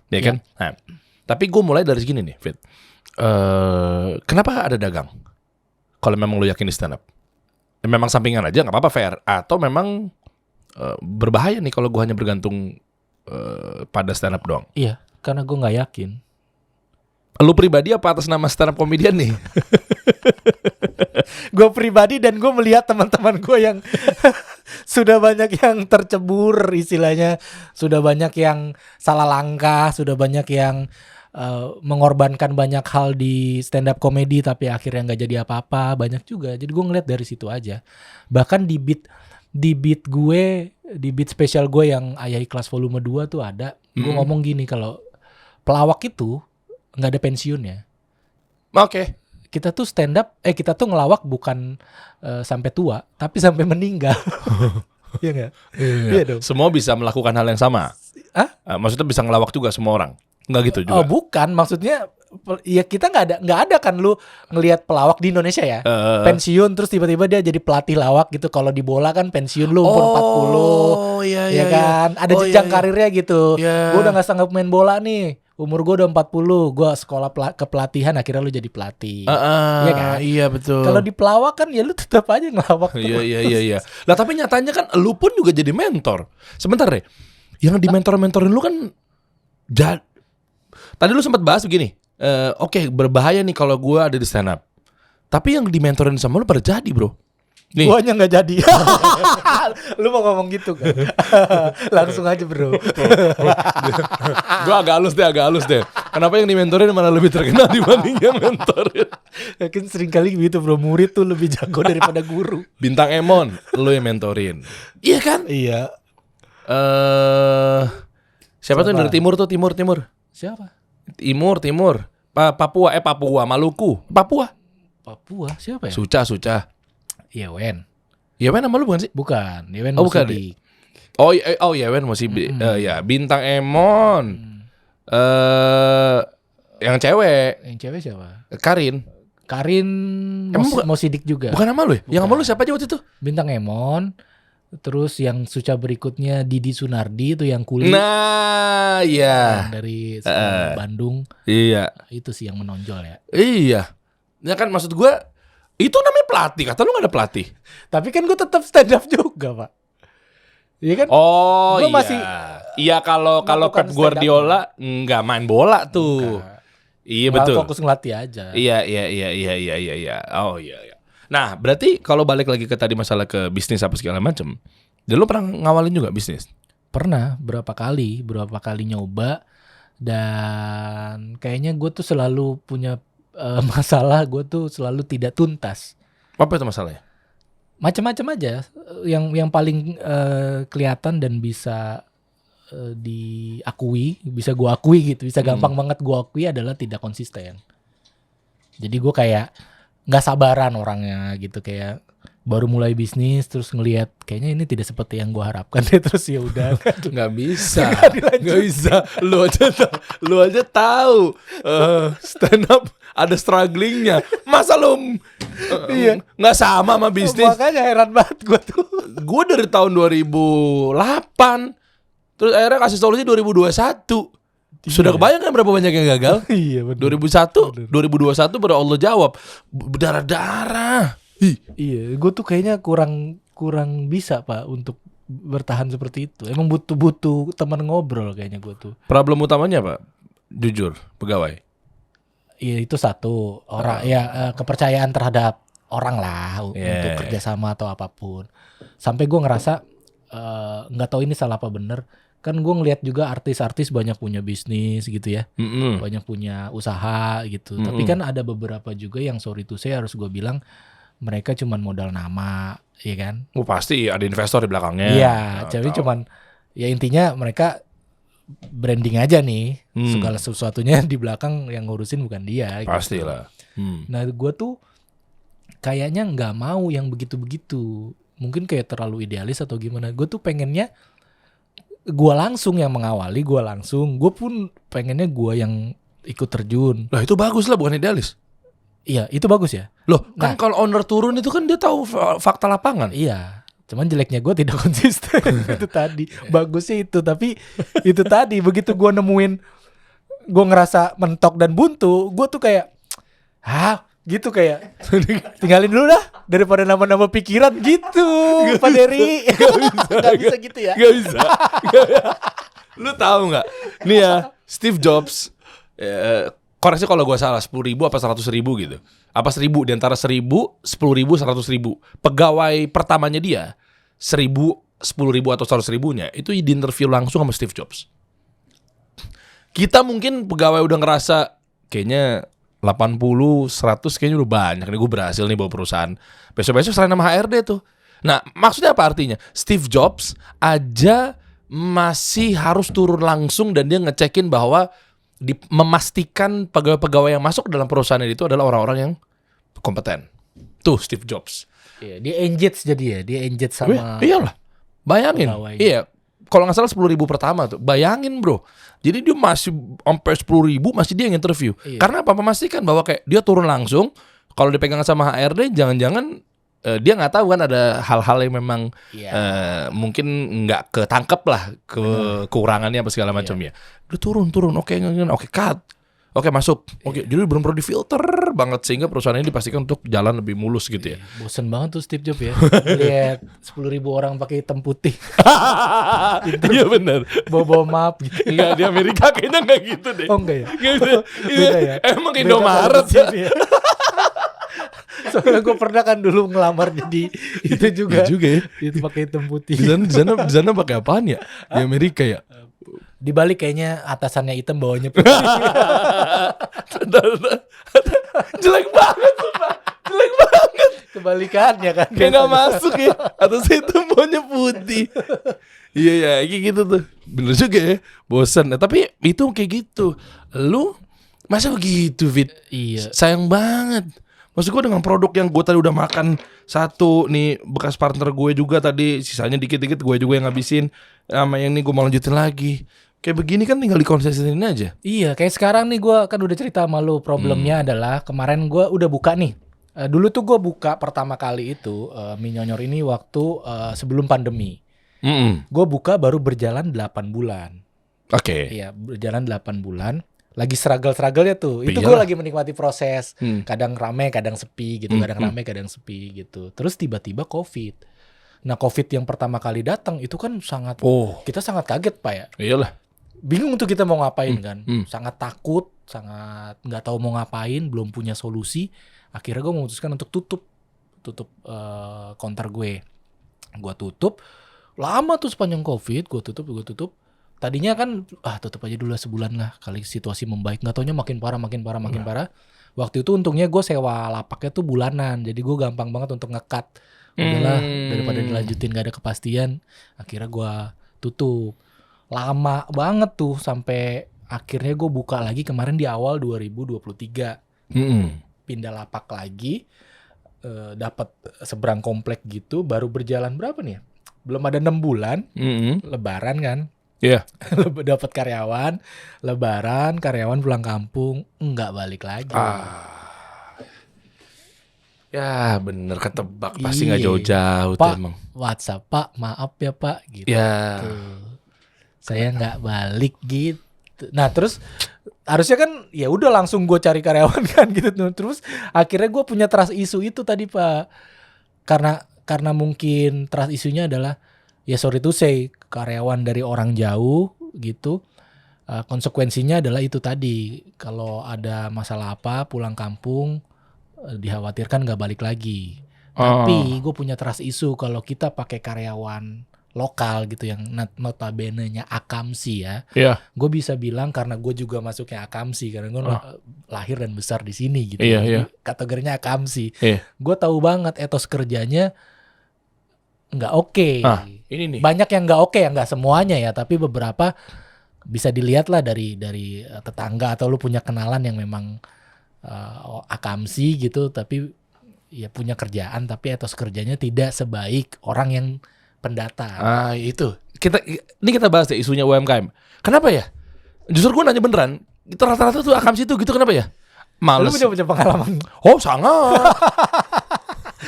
ya kan? Nah, tapi gue mulai dari segini nih, Fit. Kenapa ada dagang? Kalau memang lo yakin di stand up, memang sampingan aja nggak apa-apa fair. Atau memang berbahaya nih kalau gue hanya bergantung pada stand up doang? Iya, karena gue nggak yakin. Lu pribadi apa atas nama stand up comedian nih? Gue pribadi dan gue melihat teman-teman gue yang sudah banyak yang tercebur istilahnya, sudah banyak yang salah langkah, sudah banyak yang mengorbankan banyak hal di stand up comedy tapi akhirnya nggak jadi apa-apa, banyak juga. Jadi gue ngeliat dari situ aja. Bahkan di beat spesial gue yang Ayah Ikhlas volume 2 tuh ada, gue ngomong gini kalau pelawak itu nggak ada pensiunnya. Oke. Kita tuh stand up, kita tuh ngelawak bukan sampai tua, tapi sampai meninggal. Iya nggak? Iya dong. Semua bisa melakukan hal yang sama. Maksudnya bisa ngelawak juga semua orang? Nggak gitu juga? Oh bukan, maksudnya ya kita nggak ada kan lu ngelihat pelawak di Indonesia ya pensiun terus tiba-tiba dia jadi pelatih lawak gitu. Kalau di bola kan pensiun lu umur 40, ya kan? Ada jenjang karirnya gitu. Gue udah nggak sanggup main bola nih. Umur gue udah 40, gue sekolah kepelatihan akhirnya lu jadi pelatih. Iya kan? Iya betul. Kalau di pelawak kan ya lu tetap aja ngelawak. Iya. Lah tapi nyatanya kan lu pun juga jadi mentor. Sebentar deh. Yang di mentorin lu kan tadi lu sempat bahas begini. Oke, berbahaya nih kalau gue ada di stand up. Tapi yang di mentorin sama lu pada jadi, bro. Nih. Guanya nggak jadi. Lu mau ngomong gitu kan? Langsung aja bro. Gue agak halus deh. Kenapa yang dimentorin malah lebih terkenal dibanding yang mentorin? Yakin sering kali gitu bro. Murid tuh lebih jago daripada guru. Bintang Emon, lu yang mentorin. Iya kan? Iya. Siapa tuh yang dari timur tuh? Timur. Siapa? Timur. Papua, Maluku. Papua Siapa ya? Suca. Yewen. Yewen nama lu bukan sih? Bukan. Yewen Oh, bukan. Mosidik. Yewen masih ya Bintang Emon. Yang cewek Yang cewek siapa? Karin Mosidik juga. bukan nama lu ya? Yang nama lu siapa aja waktu itu? Bintang Emon. Terus yang Suca berikutnya Didi Sunardi itu yang kuli. Nah, iya. Dari sekolah Bandung. Iya. Itu sih yang menonjol ya. Iya. Ya kan maksud gua itu namanya pelatih. Kata lu gak ada pelatih. Tapi kan gue tetap stand up juga pak. Iya kan? Oh Gua iya. masih Iya kalau melakukan Pep Guardiola nggak main bola tuh. Iya Nggak betul. fokus ngelatih aja. Iya. Oh iya. Nah berarti kalau balik lagi ke tadi masalah ke bisnis apa segala macam, dan lu pernah ngawalin juga bisnis? Pernah berapa kali nyoba. Dan kayaknya gue tuh selalu punya masalah. Gue tuh selalu tidak tuntas. Apa itu masalahnya? Macam-macam aja. Yang paling kelihatan dan bisa diakui, bisa gue akui gitu, bisa gampang banget gue akui adalah tidak konsisten. Jadi gue kayak nggak sabaran orangnya gitu, kayak baru mulai bisnis terus ngelihat kayaknya ini tidak seperti yang gue harapkan deh, terus ya udah. Nggak bisa. Lu aja tahu stand up ada strugglingnya. Masa lu nggak sama bisnis? Makanya heran banget gue tuh. Gue dari tahun 2008 terus akhirnya kasih solusi 2021. Sudah kebayang kan berapa banyak yang gagal? Iya benar. 2021 baru Allah jawab berdarah-darah. Iya, gue tuh kayaknya kurang bisa pak untuk bertahan seperti itu. Emang butuh teman ngobrol kayaknya gue tuh. Problem utamanya apa? Jujur, pegawai. Iya itu satu orang kepercayaan terhadap orang lah untuk kerjasama atau apapun. Sampai gue ngerasa nggak tahu ini salah apa bener. Kan gue ngelihat juga artis-artis banyak punya bisnis gitu ya, banyak punya usaha gitu. Tapi kan ada beberapa juga yang sorry to say harus gue bilang mereka cuman modal nama, ya kan? Pasti ada investor di belakangnya. Iya, jadi cuman ya intinya mereka branding aja nih, segala sesuatunya di belakang yang ngurusin bukan dia. Pastilah. Gitu. Nah gue tuh kayaknya nggak mau yang begitu-begitu. Mungkin kayak terlalu idealis atau gimana. Gue tuh pengennya gue langsung yang mengawali, gue pun pengennya gue yang ikut terjun. Lah itu bagus lah, bukan idealis. Iya itu bagus ya. Loh kan kalau owner turun itu kan dia tahu fakta lapangan. Iya, cuman jeleknya gue tidak konsisten. Itu tadi. Bagusnya itu, tapi itu tadi begitu gue nemuin, gue ngerasa mentok dan buntu, gue tuh kayak gitu kayak tinggalin dulu dah daripada nama-nama pikiran gitu. Pak Dery nggak bisa gitu ya. Gak bisa. Lu tahu nggak? Nih ya, Steve Jobs. Koreksi kalau gue salah, 10.000 apa 100.000 gitu. Apa 1.000 di antara 1.000, 10.000, 100.000. Pegawai pertamanya dia 1.000, 10.000 atau 100.000-nya itu di interview langsung sama Steve Jobs. Kita mungkin pegawai udah ngerasa kayaknya 80, 100 kayaknya udah banyak nih, gue berhasil nih bawa perusahaan. Besok-besok selain nama HRD tuh. Nah maksudnya apa artinya? Steve Jobs aja masih harus turun langsung dan dia ngecekin bahwa memastikan pegawai-pegawai yang masuk dalam perusahaan itu adalah orang-orang yang kompeten. Tuh Steve Jobs. Iya, dia engage jadi ya, dia engage sama. Iyalah, bayangin. Pegawainya. Iya, kalau nggak salah 10.000 pertama tuh, bayangin bro. Jadi dia masih sampai 10.000 masih dia yang interview. Iya. Karena apa? Memastikan bahwa kayak dia turun langsung. Kalau dipegang sama HRD, jangan-jangan dia nggak tahu kan ada hal-hal yang memang mungkin nggak ketangkep lah kekurangannya apa segala macam ya. Udah turun, oke cut, oke masuk, oke jadi belum perlu difilter banget sehingga perusahaan ini dipastikan untuk jalan lebih mulus gitu ya. Bosen banget tuh Steve Jobs ya. Lihat 10.000 orang pakai hitam putih. Iya benar. Bawa map gitu. Enggak, di Amerika kayaknya nggak gitu deh. Oh enggak ya? Nggak gitu. Beda ya? Emang Beda Indomaret sama di sini ya. Soalnya gue pernah kan dulu ngelamar jadi itu juga. Iya juga ya. Itu pakai hitam putih. Di sana pakai apaan ya? Di Amerika ya. Di balik kayaknya atasannya hitam bawahnya putih. Jelek banget sumpah. Jelek banget. Kebalikannya kan. Kayak gak masuk ya. Atas itu maunya putih. Iya ya, kayak gitu tuh. Bener juga ya. Bosan. Tapi itu kayak gitu. Lu masa begitu, Fit? Iya. Sayang banget. Maksud gue dengan produk yang gue tadi udah makan satu nih, bekas partner gue juga tadi, sisanya dikit-dikit gue juga yang ngabisin. Sama yang ini gue mau lanjutin lagi. Kayak begini kan tinggal dikonsistenin aja. Iya, kayak sekarang nih gue kan udah cerita sama lu. Problemnya adalah kemarin gue udah buka nih. Dulu tuh gue buka pertama kali itu mie nyonyor ini waktu sebelum pandemi. Gue buka baru berjalan 8 bulan. Oke. Iya, berjalan 8 bulan. Lagi struggle-struggle-nya tuh. Itu gue Iyalah. lagi menikmati proses. Kadang rame, kadang sepi gitu. Kadang rame, kadang sepi gitu. Terus tiba-tiba COVID. Nah, COVID yang pertama kali datang itu kan sangat, kita sangat kaget Pak ya. Iyalah. Bingung tuh kita mau ngapain kan. Sangat takut, sangat nggak tahu mau ngapain, belum punya solusi. Akhirnya gue memutuskan untuk tutup konter gue. Gue tutup. Lama tuh sepanjang COVID, gue tutup. Tadinya kan, tutup aja dulu sebulan lah, kali situasi membaik. Nggak taunya makin parah. Waktu itu untungnya gue sewa lapaknya tuh bulanan, jadi gue gampang banget untuk nge-cut. Udahlah, daripada dilanjutin gak ada kepastian, akhirnya gue tutup. Lama banget tuh, sampai akhirnya gue buka lagi kemarin di awal 2023. Pindah lapak lagi, dapat seberang komplek gitu, baru berjalan berapa nih ya? Belum ada 6 bulan, Lebaran kan. Iya. Dapat karyawan, Lebaran, karyawan pulang kampung, nggak balik lagi. Ya bener ketebak, pasti Iya. gak jauh-jauh tuh Pak, emang. WhatsApp Pak, maaf ya Pak, gitu. Ya. Saya nggak balik gitu. Nah terus harusnya kan ya udah langsung gue cari karyawan kan gitu. Terus akhirnya gue punya trust issue itu tadi Pak. Karena mungkin trust isunya adalah ya sorry to say, karyawan dari orang jauh gitu. Konsekuensinya adalah itu tadi, kalau ada masalah apa pulang kampung dikhawatirkan nggak balik lagi. Tapi gue punya trust issue kalau kita pakai karyawan lokal gitu yang notabene-nya Akamsi ya. Iya. Gue bisa bilang karena gue juga masuknya Akamsi karena gue lahir dan besar di sini gitu. Iya, Jadi iya. kategorinya Akamsi. Iya. Gue tahu banget etos kerjanya nggak oke. Ini nih. Banyak yang nggak oke, ya nggak semuanya ya, tapi beberapa bisa dilihat lah dari tetangga atau lu punya kenalan yang memang Akamsi gitu, tapi ya punya kerjaan tapi etos kerjanya tidak sebaik orang yang pendatang. Itu. Ini kita bahas ya isunya UMKM. Kenapa ya? Justru gue nanya beneran. Itu rata-rata tuh Akamsi tuh gitu, kenapa ya? Lu Males. punya pengalaman? Oh sangat.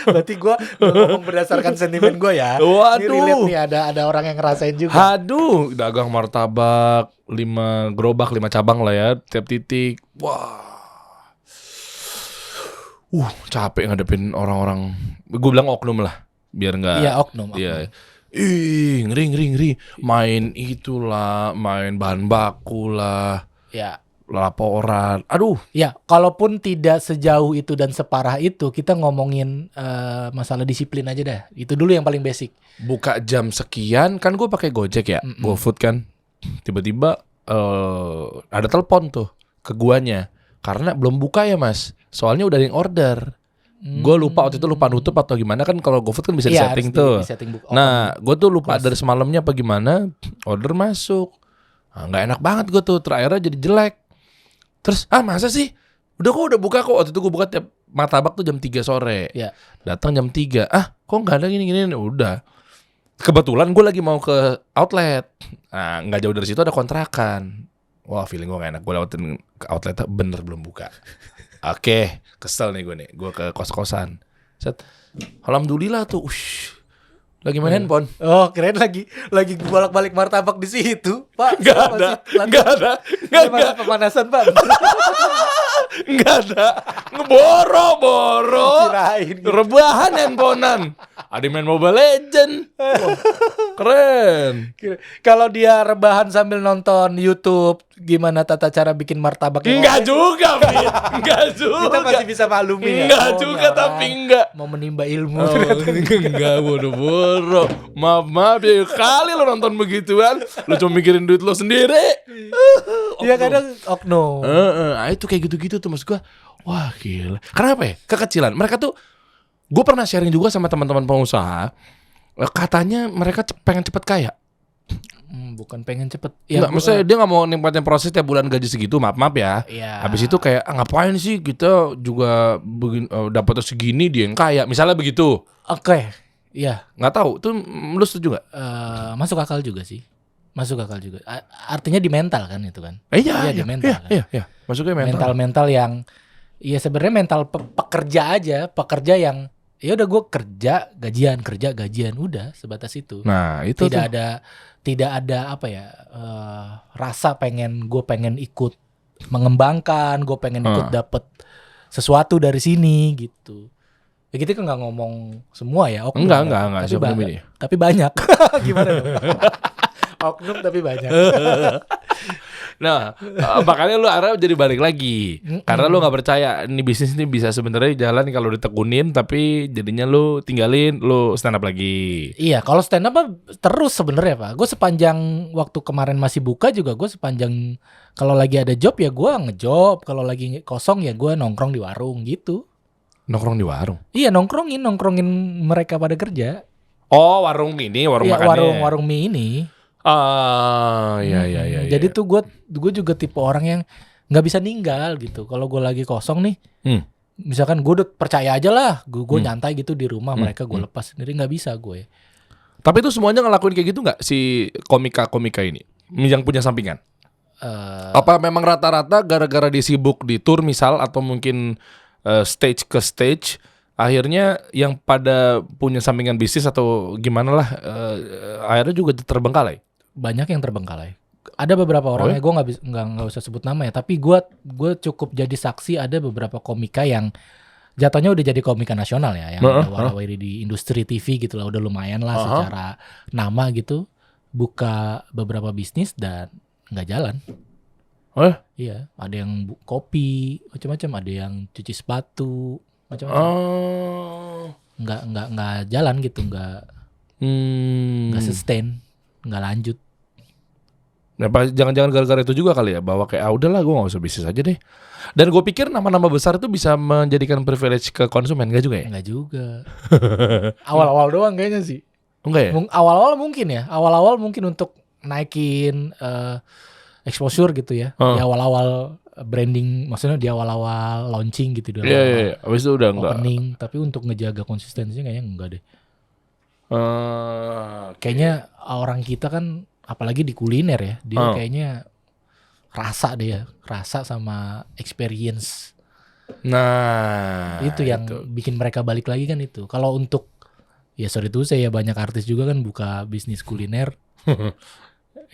Berarti gue ngomong berdasarkan sentimen gue ya. Waduh. Ini relate nih, ada orang yang ngerasain juga. Aduh, dagang martabak 5 gerobak 5 cabang lah ya, tiap titik. Wah. Capek ngadepin orang-orang. Gue bilang oknum lah, biar nggak. Iya, oknum. Iya. Ih, ngeri. Main itulah, main bahan baku lah, Ya. laporan. Aduh. Ya, kalaupun tidak sejauh itu dan separah itu, kita ngomongin masalah disiplin aja dah. Itu dulu yang paling basic. Buka jam sekian, kan gue pakai Gojek ya, GoFood kan. Tiba-tiba ada telepon tuh ke guanya. Karena belum buka ya mas, soalnya udah ada yang order. Gue lupa waktu itu lupa nutup atau gimana, kan kalau GoFood kan bisa Iya, disetting harus tuh. disetting Nah, gue tuh lupa dari semalamnya apa gimana, order masuk. Nggak enak banget gue tuh, terakhirnya jadi jelek. Terus, masa sih? Udah buka kok. Waktu itu gue buka tiap martabak tuh jam 3 sore. Ya. Datang jam 3. Kok nggak ada gini-gini? Udah. Kebetulan gue lagi mau ke outlet. Nah, nggak jauh dari situ ada kontrakan. Wah, feeling gue gak enak. Gue lewatin ke outletnya, bener belum buka. Oke, kesel nih gue nih. Gue ke kos-kosan. Set. Alhamdulillah tuh. Lagi main handphone. Oh, keren lagi bolak-balik martabak di situ, Pak. Nggak ada. Pemanasan, Pak. Nggak ada. Ngeboro-boro. Kirain gitu. Rebahan handphonean. Ada main Mobile Legend. Wah, keren. Kalau dia rebahan sambil nonton YouTube gimana tata cara bikin martabak yang Enggak oke, juga, Fit. Enggak juga. kita masih bisa maklumi ya. Enggak Oh, juga ini orang tapi enggak. mau menimba ilmu. Oh, enggak boro-boro. Maaf ya kali lo nonton begituan. Lo cuma mikirin duit lo sendiri. Iya kadang oknum. Itu kayak gitu-gitu tuh maksud gua. Wah gila. Kenapa ya? Kekecilan. Mereka tuh, gue pernah sharing juga sama teman-teman pengusaha. Katanya mereka pengen cepet kaya. Bukan pengen cepet. Enggak, maksudnya dia gak mau nikmatin proses tiap bulan gaji segitu. Maaf ya. Iya. Habis itu kayak ngapain sih kita juga dapat segini dia yang kaya. Misalnya begitu. Oke. Iya. Nggak tahu. Tuh lu setuju gak? Masuk akal juga sih. Masuk akal juga. Artinya di mental kan itu kan. Iya, di mental kan. Iya. Masuknya mental. Mental yang ya sebenarnya mental pekerja aja, pekerja yang ya udah gue kerja gajian udah sebatas itu. Nah, itu tidak ada apa ya rasa gue pengen ikut mengembangkan, gue pengen ikut dapet sesuatu dari sini gitu. Ya kita kan nggak ngomong semua ya. Oknum, enggak. Tapi banyak. Gimana dong? Oknum tapi banyak. Nah, makanya lu akhirnya jadi balik lagi. Karena lu gak percaya ini bisnis ini bisa sebenarnya jalan kalau ditekunin, tapi jadinya lu tinggalin, lu stand up lagi. Iya, kalau stand up terus sebenarnya Pak. Gue sepanjang waktu kemarin masih buka juga gue sepanjang kalau lagi ada job ya gue ngejob, kalau lagi kosong ya gue nongkrong di warung gitu. Nongkrong di warung? Iya, nongkrongin mereka pada kerja. Oh, warung ini, warung Iya, makannya. warung mie ini. Iya. Jadi tuh gue juga tipe orang yang nggak bisa ninggal gitu. Kalau gue lagi kosong nih, misalkan gue udah percaya aja lah, gue nyantai gitu di rumah, mereka gue lepas sendiri, nggak bisa gue. Tapi itu semuanya ngelakuin kayak gitu nggak si komika ini yang punya sampingan? Apa memang rata-rata gara-gara dia sibuk di tour misal atau mungkin stage ke stage, akhirnya yang pada punya sampingan bisnis atau gimana lah, akhirnya juga terbengkalai? Banyak yang terbengkalai. Ada beberapa orang gue nggak usah sebut nama ya, tapi gue cukup jadi saksi ada beberapa komika yang jatuhnya udah jadi komika nasional ya, yang udah warawiri di industri TV gitu lah, udah lumayan lah secara nama gitu, buka beberapa bisnis dan nggak jalan. Iya, ada yang kopi macam-macam, ada yang cuci sepatu macam-macam. Nggak jalan gitu, nggak sustain, nggak lanjut. Nah, jangan-jangan gara-gara itu juga kali ya, bahwa kayak udahlah gue gak usah bisnis aja deh. Dan gue pikir nama-nama besar itu bisa menjadikan privilege ke konsumen, gak juga ya? Enggak juga. Awal-awal doang kayaknya sih. Enggak ya? Awal-awal mungkin ya. Awal-awal mungkin untuk naikin exposure gitu ya. Di awal-awal branding, maksudnya di awal-awal launching gitu. Iya. Habis itu udah enggak. Opening, tapi untuk ngejaga konsistensinya kayaknya enggak deh. Kayaknya orang kita kan apalagi di kuliner ya, dia kayaknya rasa sama experience. Nah, itu yang bikin mereka balik lagi kan itu. Kalau untuk ya sorry tuh saya banyak artis juga kan buka bisnis kuliner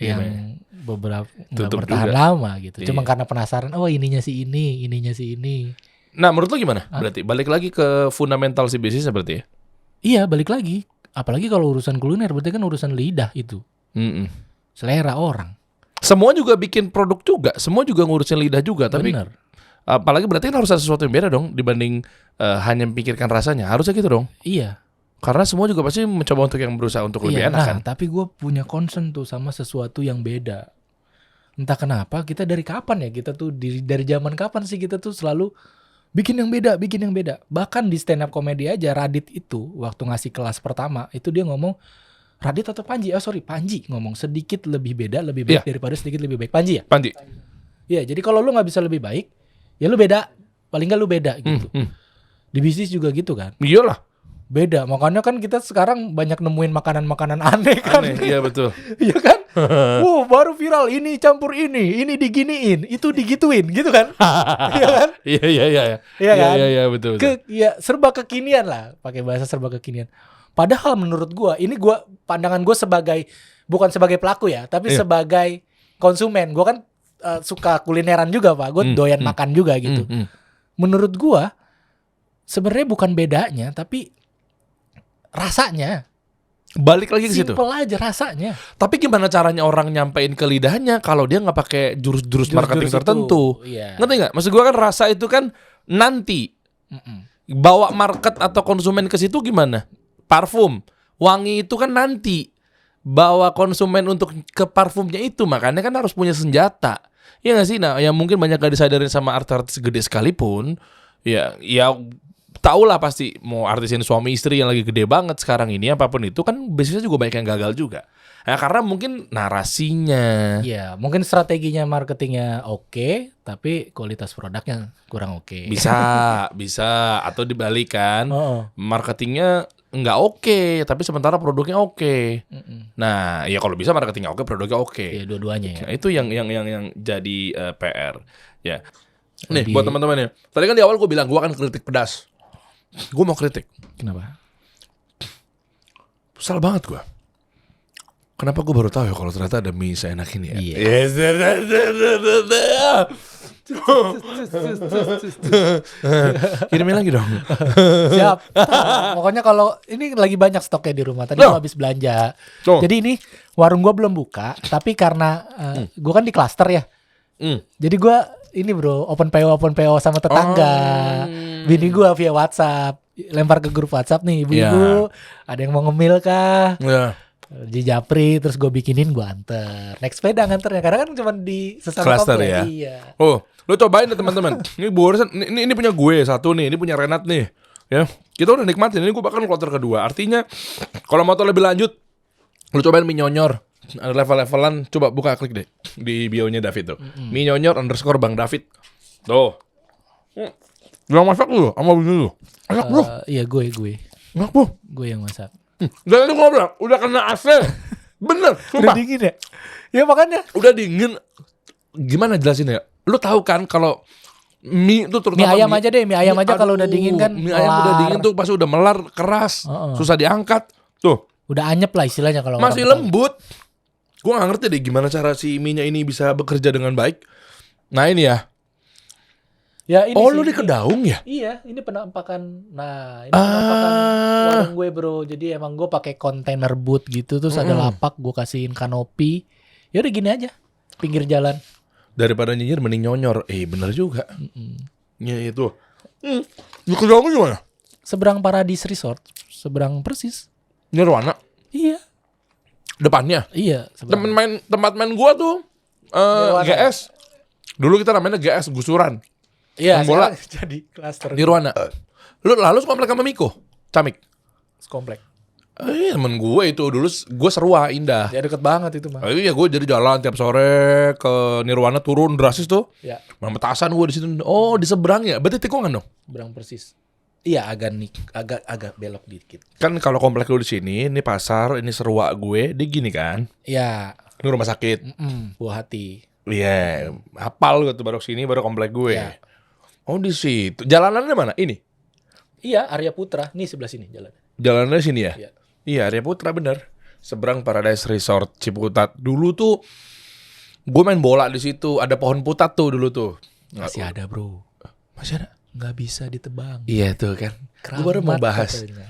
yang beberapa nggak bertahan lama gitu. Cuma karena penasaran, ininya si ini. Nah, menurut lo gimana? Berarti balik lagi ke fundamental si bisnis berarti ya? Iya, balik lagi. Apalagi kalau urusan kuliner berarti kan urusan lidah itu. Selera orang. Semua juga bikin produk juga, semua juga ngurusin lidah juga. Tapi bener. Apalagi berarti kan harus ada sesuatu yang beda dong dibanding hanya memikirkan rasanya. Harusnya gitu dong. Iya. Karena semua juga pasti mencoba untuk yang berusaha untuk lebih enak kan. Tapi gue punya concern tuh sama sesuatu yang beda. Entah kenapa kita dari kapan ya, kita tuh dari zaman kapan sih kita tuh selalu bikin yang beda. Bahkan di stand up comedy aja, Radit itu waktu ngasih kelas pertama itu dia ngomong, Radit atau Panji? Panji ngomong sedikit lebih beda, lebih baik daripada sedikit lebih baik. Panji ya? Panji. Iya, jadi kalau lu nggak bisa lebih baik, ya lu beda. Paling nggak lu beda gitu. Di bisnis juga gitu kan? Iyalah. Beda, makanya kan kita sekarang banyak nemuin makanan-makanan aneh kan? Iya betul. Iya kan? Baru viral ini campur ini diginiin, itu digituin, gitu kan? Iya kan? Iya. Iya kan? Iya betul. Serba kekinian lah, pakai bahasa serba kekinian. Padahal menurut gue, ini pandangan gue bukan sebagai pelaku ya, tapi sebagai konsumen. Gue kan suka kulineran juga Pak, gue doyan makan juga gitu. Menurut gue, sebenarnya bukan bedanya, tapi rasanya. Balik lagi ke situ. Simple aja rasanya. Tapi gimana caranya orang nyampein ke lidahnya kalau dia nggak pakai jurus-jurus marketing Jurus-jurus tertentu? itu, iya. Ngerti nggak? Maksud gue kan rasa itu kan nanti bawa market atau konsumen ke situ gimana? Parfum, wangi itu kan nanti bawa konsumen untuk ke parfumnya itu, makanya kan harus punya senjata. Ya nggak sih? Nah, yang mungkin banyak gak disadarin sama artis gede sekalipun, ya tau lah pasti mau artis ini suami istri yang lagi gede banget sekarang ini apapun itu kan bisnisnya juga banyak yang gagal juga. Nah, karena mungkin narasinya. Iya, mungkin strateginya marketingnya oke, tapi kualitas produknya kurang oke. Bisa atau dibalikan. Oh. Marketingnya nggak oke, tapi sementara produknya oke. Nah, ya kalau bisa marketingnya oke, produknya oke. Iya, dua-duanya ya. Nah, itu yang jadi PR. Ya. Nih, Lebih- buat teman-teman ya. Tadi kan di awal gue bilang gue akan kritik pedas. Gue mau kritik. Kenapa? Salah banget gue. Kenapa gue baru tahu ya kalau ternyata ada mie seenak ini ya? Iya. Yes. Kirimin lagi dong. Siap. Pokoknya kalau ini lagi banyak stoknya di rumah. Tadi Loh. gua habis belanja. Tuh. Jadi ini warung gua belum buka, tapi karena gua kan di klaster ya. Jadi gua ini bro, open PO sama tetangga. Bini gua via WhatsApp, lempar ke grup WhatsApp nih, ibu-ibu, ada yang mau ngemil kah? Ya. Di Japri, terus gue bikinin, gue anter. Naik sepeda nganternya, karena kan cuma di sesama Cluster komplek. ya? Iya. Oh, lu cobain deh teman-teman. Ini Boris, ini punya gue satu nih, ini punya Renat nih. Ya, kita udah nikmatin. Ini gue bahkan kloter kedua. Artinya, kalau mau tahu lebih lanjut, lu cobain mie nyonyor. Ada level-levelan. Coba buka klik deh di bio-nya David tuh. Mie nyonyor _ Bang David. Tuh. Yang masak lu, sama bini lu. Enak bro, Iya gue enak bro. yang masak. Dan itu gue bilang, udah kena AC. Bener, Udah sumpah. dingin ya? Ya makanya. Udah dingin. Gimana jelasin ya? Lu tahu kan kalau mie itu terutama Mie ayam aja deh, mie ayam aja kalau udah dingin kan mie ayam udah melar. dingin tuh pasti udah melar, keras, susah diangkat. Tuh, Udah anyep lah istilahnya kalau masih orang Betawi. lembut. Gua gak ngerti deh gimana cara si mie-nya ini bisa bekerja dengan baik. Nah ini ya. Ya, ini Oh sih, lu di ini- Kedaung ya? Iya, ini penampakan. Nah, ini penampakan warung gue bro. Jadi emang gue pakai kontainer boot gitu, terus ada lapak, gue kasihin kanopi. Ya udah gini aja, pinggir jalan. Daripada nyinyir mending nyonyor. Bener juga. Ya itu. Di Kedaung gimana? Seberang Paradise Resort, seberang persis. Nirwana. Iya, Depannya. iya. Seberang. Tempat main gua tuh Nirwana. GS. Dulu kita namanya GS Gusuran. Iya, Main bola. sekarang jadi klaster Nirwana. Lu lalu komplek sama Miko? Camik. komplek. Temen gue itu dulu gue Serua Indah. Ya deket banget itu mah. Iya gue jadi jalan tiap sore ke Nirwana turun drastis tuh. Ya, Main petasan gue di situ. Oh di seberang ya. Berarti tikungan dong. seberang persis. Iya, agak belok dikit. Kan kalau komplek lu di sini, ini pasar, ini Serua gue, dia gini kan. Iya, Ini rumah sakit. buah hati. Iya, hafal gue tuh baru sini baru komplek gue. Iya. Oh di situ. Jalanannya mana? Ini. Iya, Arya Putra. Nih sebelah sini jalan. Jalanannya sini ya? Iya. Iya, Arya Putra bener. Seberang Paradise Resort Ciputat. Dulu tuh gue main bola di situ. Ada pohon putat tuh dulu tuh. Masih ada, bro. Masih ada? Nggak bisa ditebang. Iya tuh kan. Gue baru mau Keramat bahas. katanya.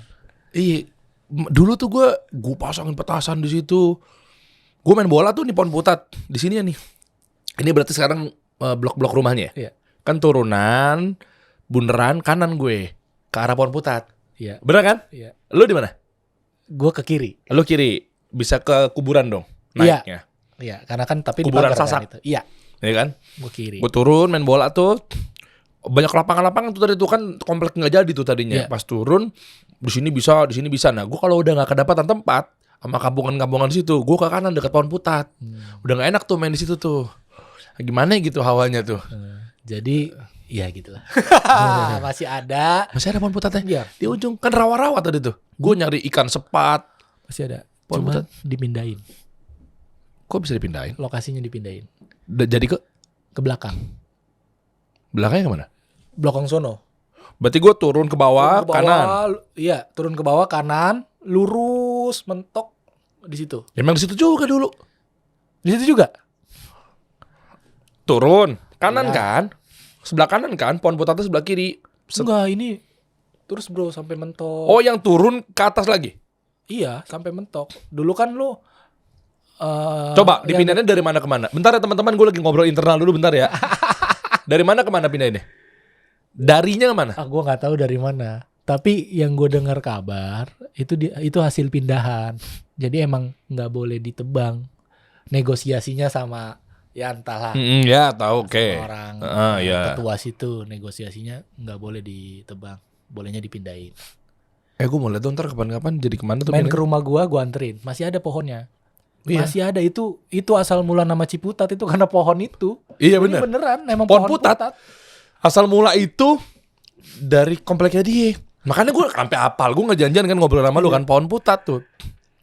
Iya. Dulu tuh gue pasangin petasan di situ. Gue main bola tuh di pohon putat. Di sini ya nih. Ini berarti sekarang blok-blok rumahnya. Iya. Kan turunan, bundaran kanan gue ke arah pohon putat. Iya. Bener kan? Iya. Lu di mana? Gue ke kiri. Lu kiri. Bisa ke kuburan dong Iya. naiknya. Iya, karena kan tapi Kuburan dipagar Sasak. kan itu. Iya, Iya kan? gue kiri. Gue turun main bola tuh. Banyak lapangan-lapangan tuh tadi tuh kan komplek nggak jadi tuh tadinya. Iya. Pas turun di sini bisa, di sini bisa. Nah, gue kalau udah nggak kedapatan tempat sama kampungan-kampungan di situ, gue ke kanan dekat pohon putat. Udah nggak enak tuh main di situ tuh. Gimana gitu hawanya tuh? Jadi, ya gitulah. Masih ada. Masih ada pohon putatnya? Iya. Di ujung kan rawa-rawa tadi tuh. Gue nyari ikan sepat. Masih ada. Pohon Cuma putat. dipindahin. Kok bisa dipindahin? Lokasinya dipindahin. Jadi ke Ke belakang. belakangnya kemana? Belakang sono. Berarti gue turun ke bawah, Turun ke bawah, kanan. Iya, turun ke bawah kanan, lurus mentok di situ. Emang di situ juga dulu. Di situ juga. Turun kanan Iya. kan? Sebelah kanan kan? Pohon putatnya sebelah kiri. Enggak, ini terus bro sampai mentok. Oh, yang turun ke atas lagi. Iya, sampai mentok. Dulu kan lu Coba yang- dipindahinnya dari mana ke mana? Bentar ya teman-teman, gue lagi ngobrol internal dulu bentar ya. Dari mana ke mana pindahinnya? Darinya ke mana? gue nggak tahu dari mana. Tapi yang gue dengar kabar itu hasil pindahan. Jadi emang nggak boleh ditebang. Negosiasinya sama ya entahlah Ya tahu, oke. sama orang Ya. ketua situ, negosiasinya nggak boleh ditebang, bolehnya dipindahin. Gue mau lihat dong ntar kapan-kapan jadi kemana tuh Main ke pindahinnya? rumah gua anterin, masih ada pohonnya. Iya. Masih ada itu asal mula nama Ciputat itu karena pohon itu. Iya Jadi benar. beneran emang Pohon pohon putat. putat. Asal mula itu dari kompleknya dia. Makanya gue sampai apal, gue nggak janjian kan ngobrol sama lu kan pohon putat tuh.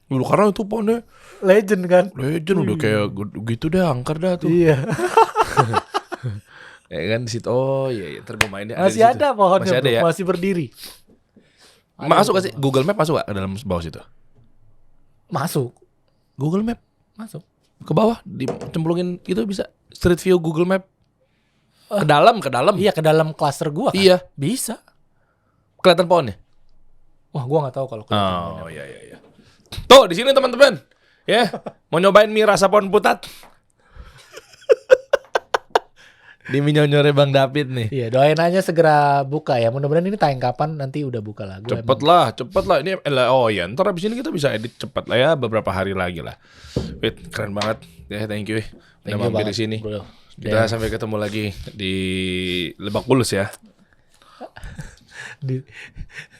Dulu karena itu pohonnya Legend kan? legend udah kayak gitu deh, angker dah tuh. Iya. Ya kan di situ. Oh iya, ntar gue mainnya. Masih di situ. ada pohonnya, Masih ada bro. ya. Masih berdiri. Masuk gak sih Google Map masuk gak ke dalam bawah situ? Masuk. Google Map Masuk. ke bawah dicemplungin itu bisa Street View Google Map ke dalam Iya, ke dalam klaster gua kan? Iya. Bisa. Kelihatan pohonnya. Wah, gua nggak tahu kalau kelihatan. Oh iya. Tuh di sini teman-teman. Ya, mau nyobain mie rasa pohon putat. Di minyonyore Bang David nih. Iya, doain aja segera buka ya. Mudah-mudahan ini tayang kapan nanti udah buka lah. Gua Cepet lah. Ini oh ya, ntar abis ini kita bisa edit cepet lah ya, beberapa hari lagi lah. Wait, keren banget. Ya, thank you. Udah mampir di sini. Bro. Kita sampai ketemu lagi di Lebak Bulus ya.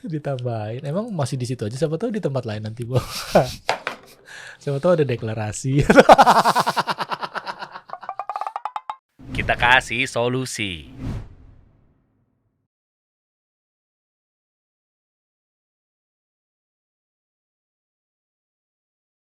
Ditambahin. Emang masih di situ aja. Siapa tahu di tempat lain nanti, Bro. Siapa tahu ada deklarasi. Kita kasih solusi.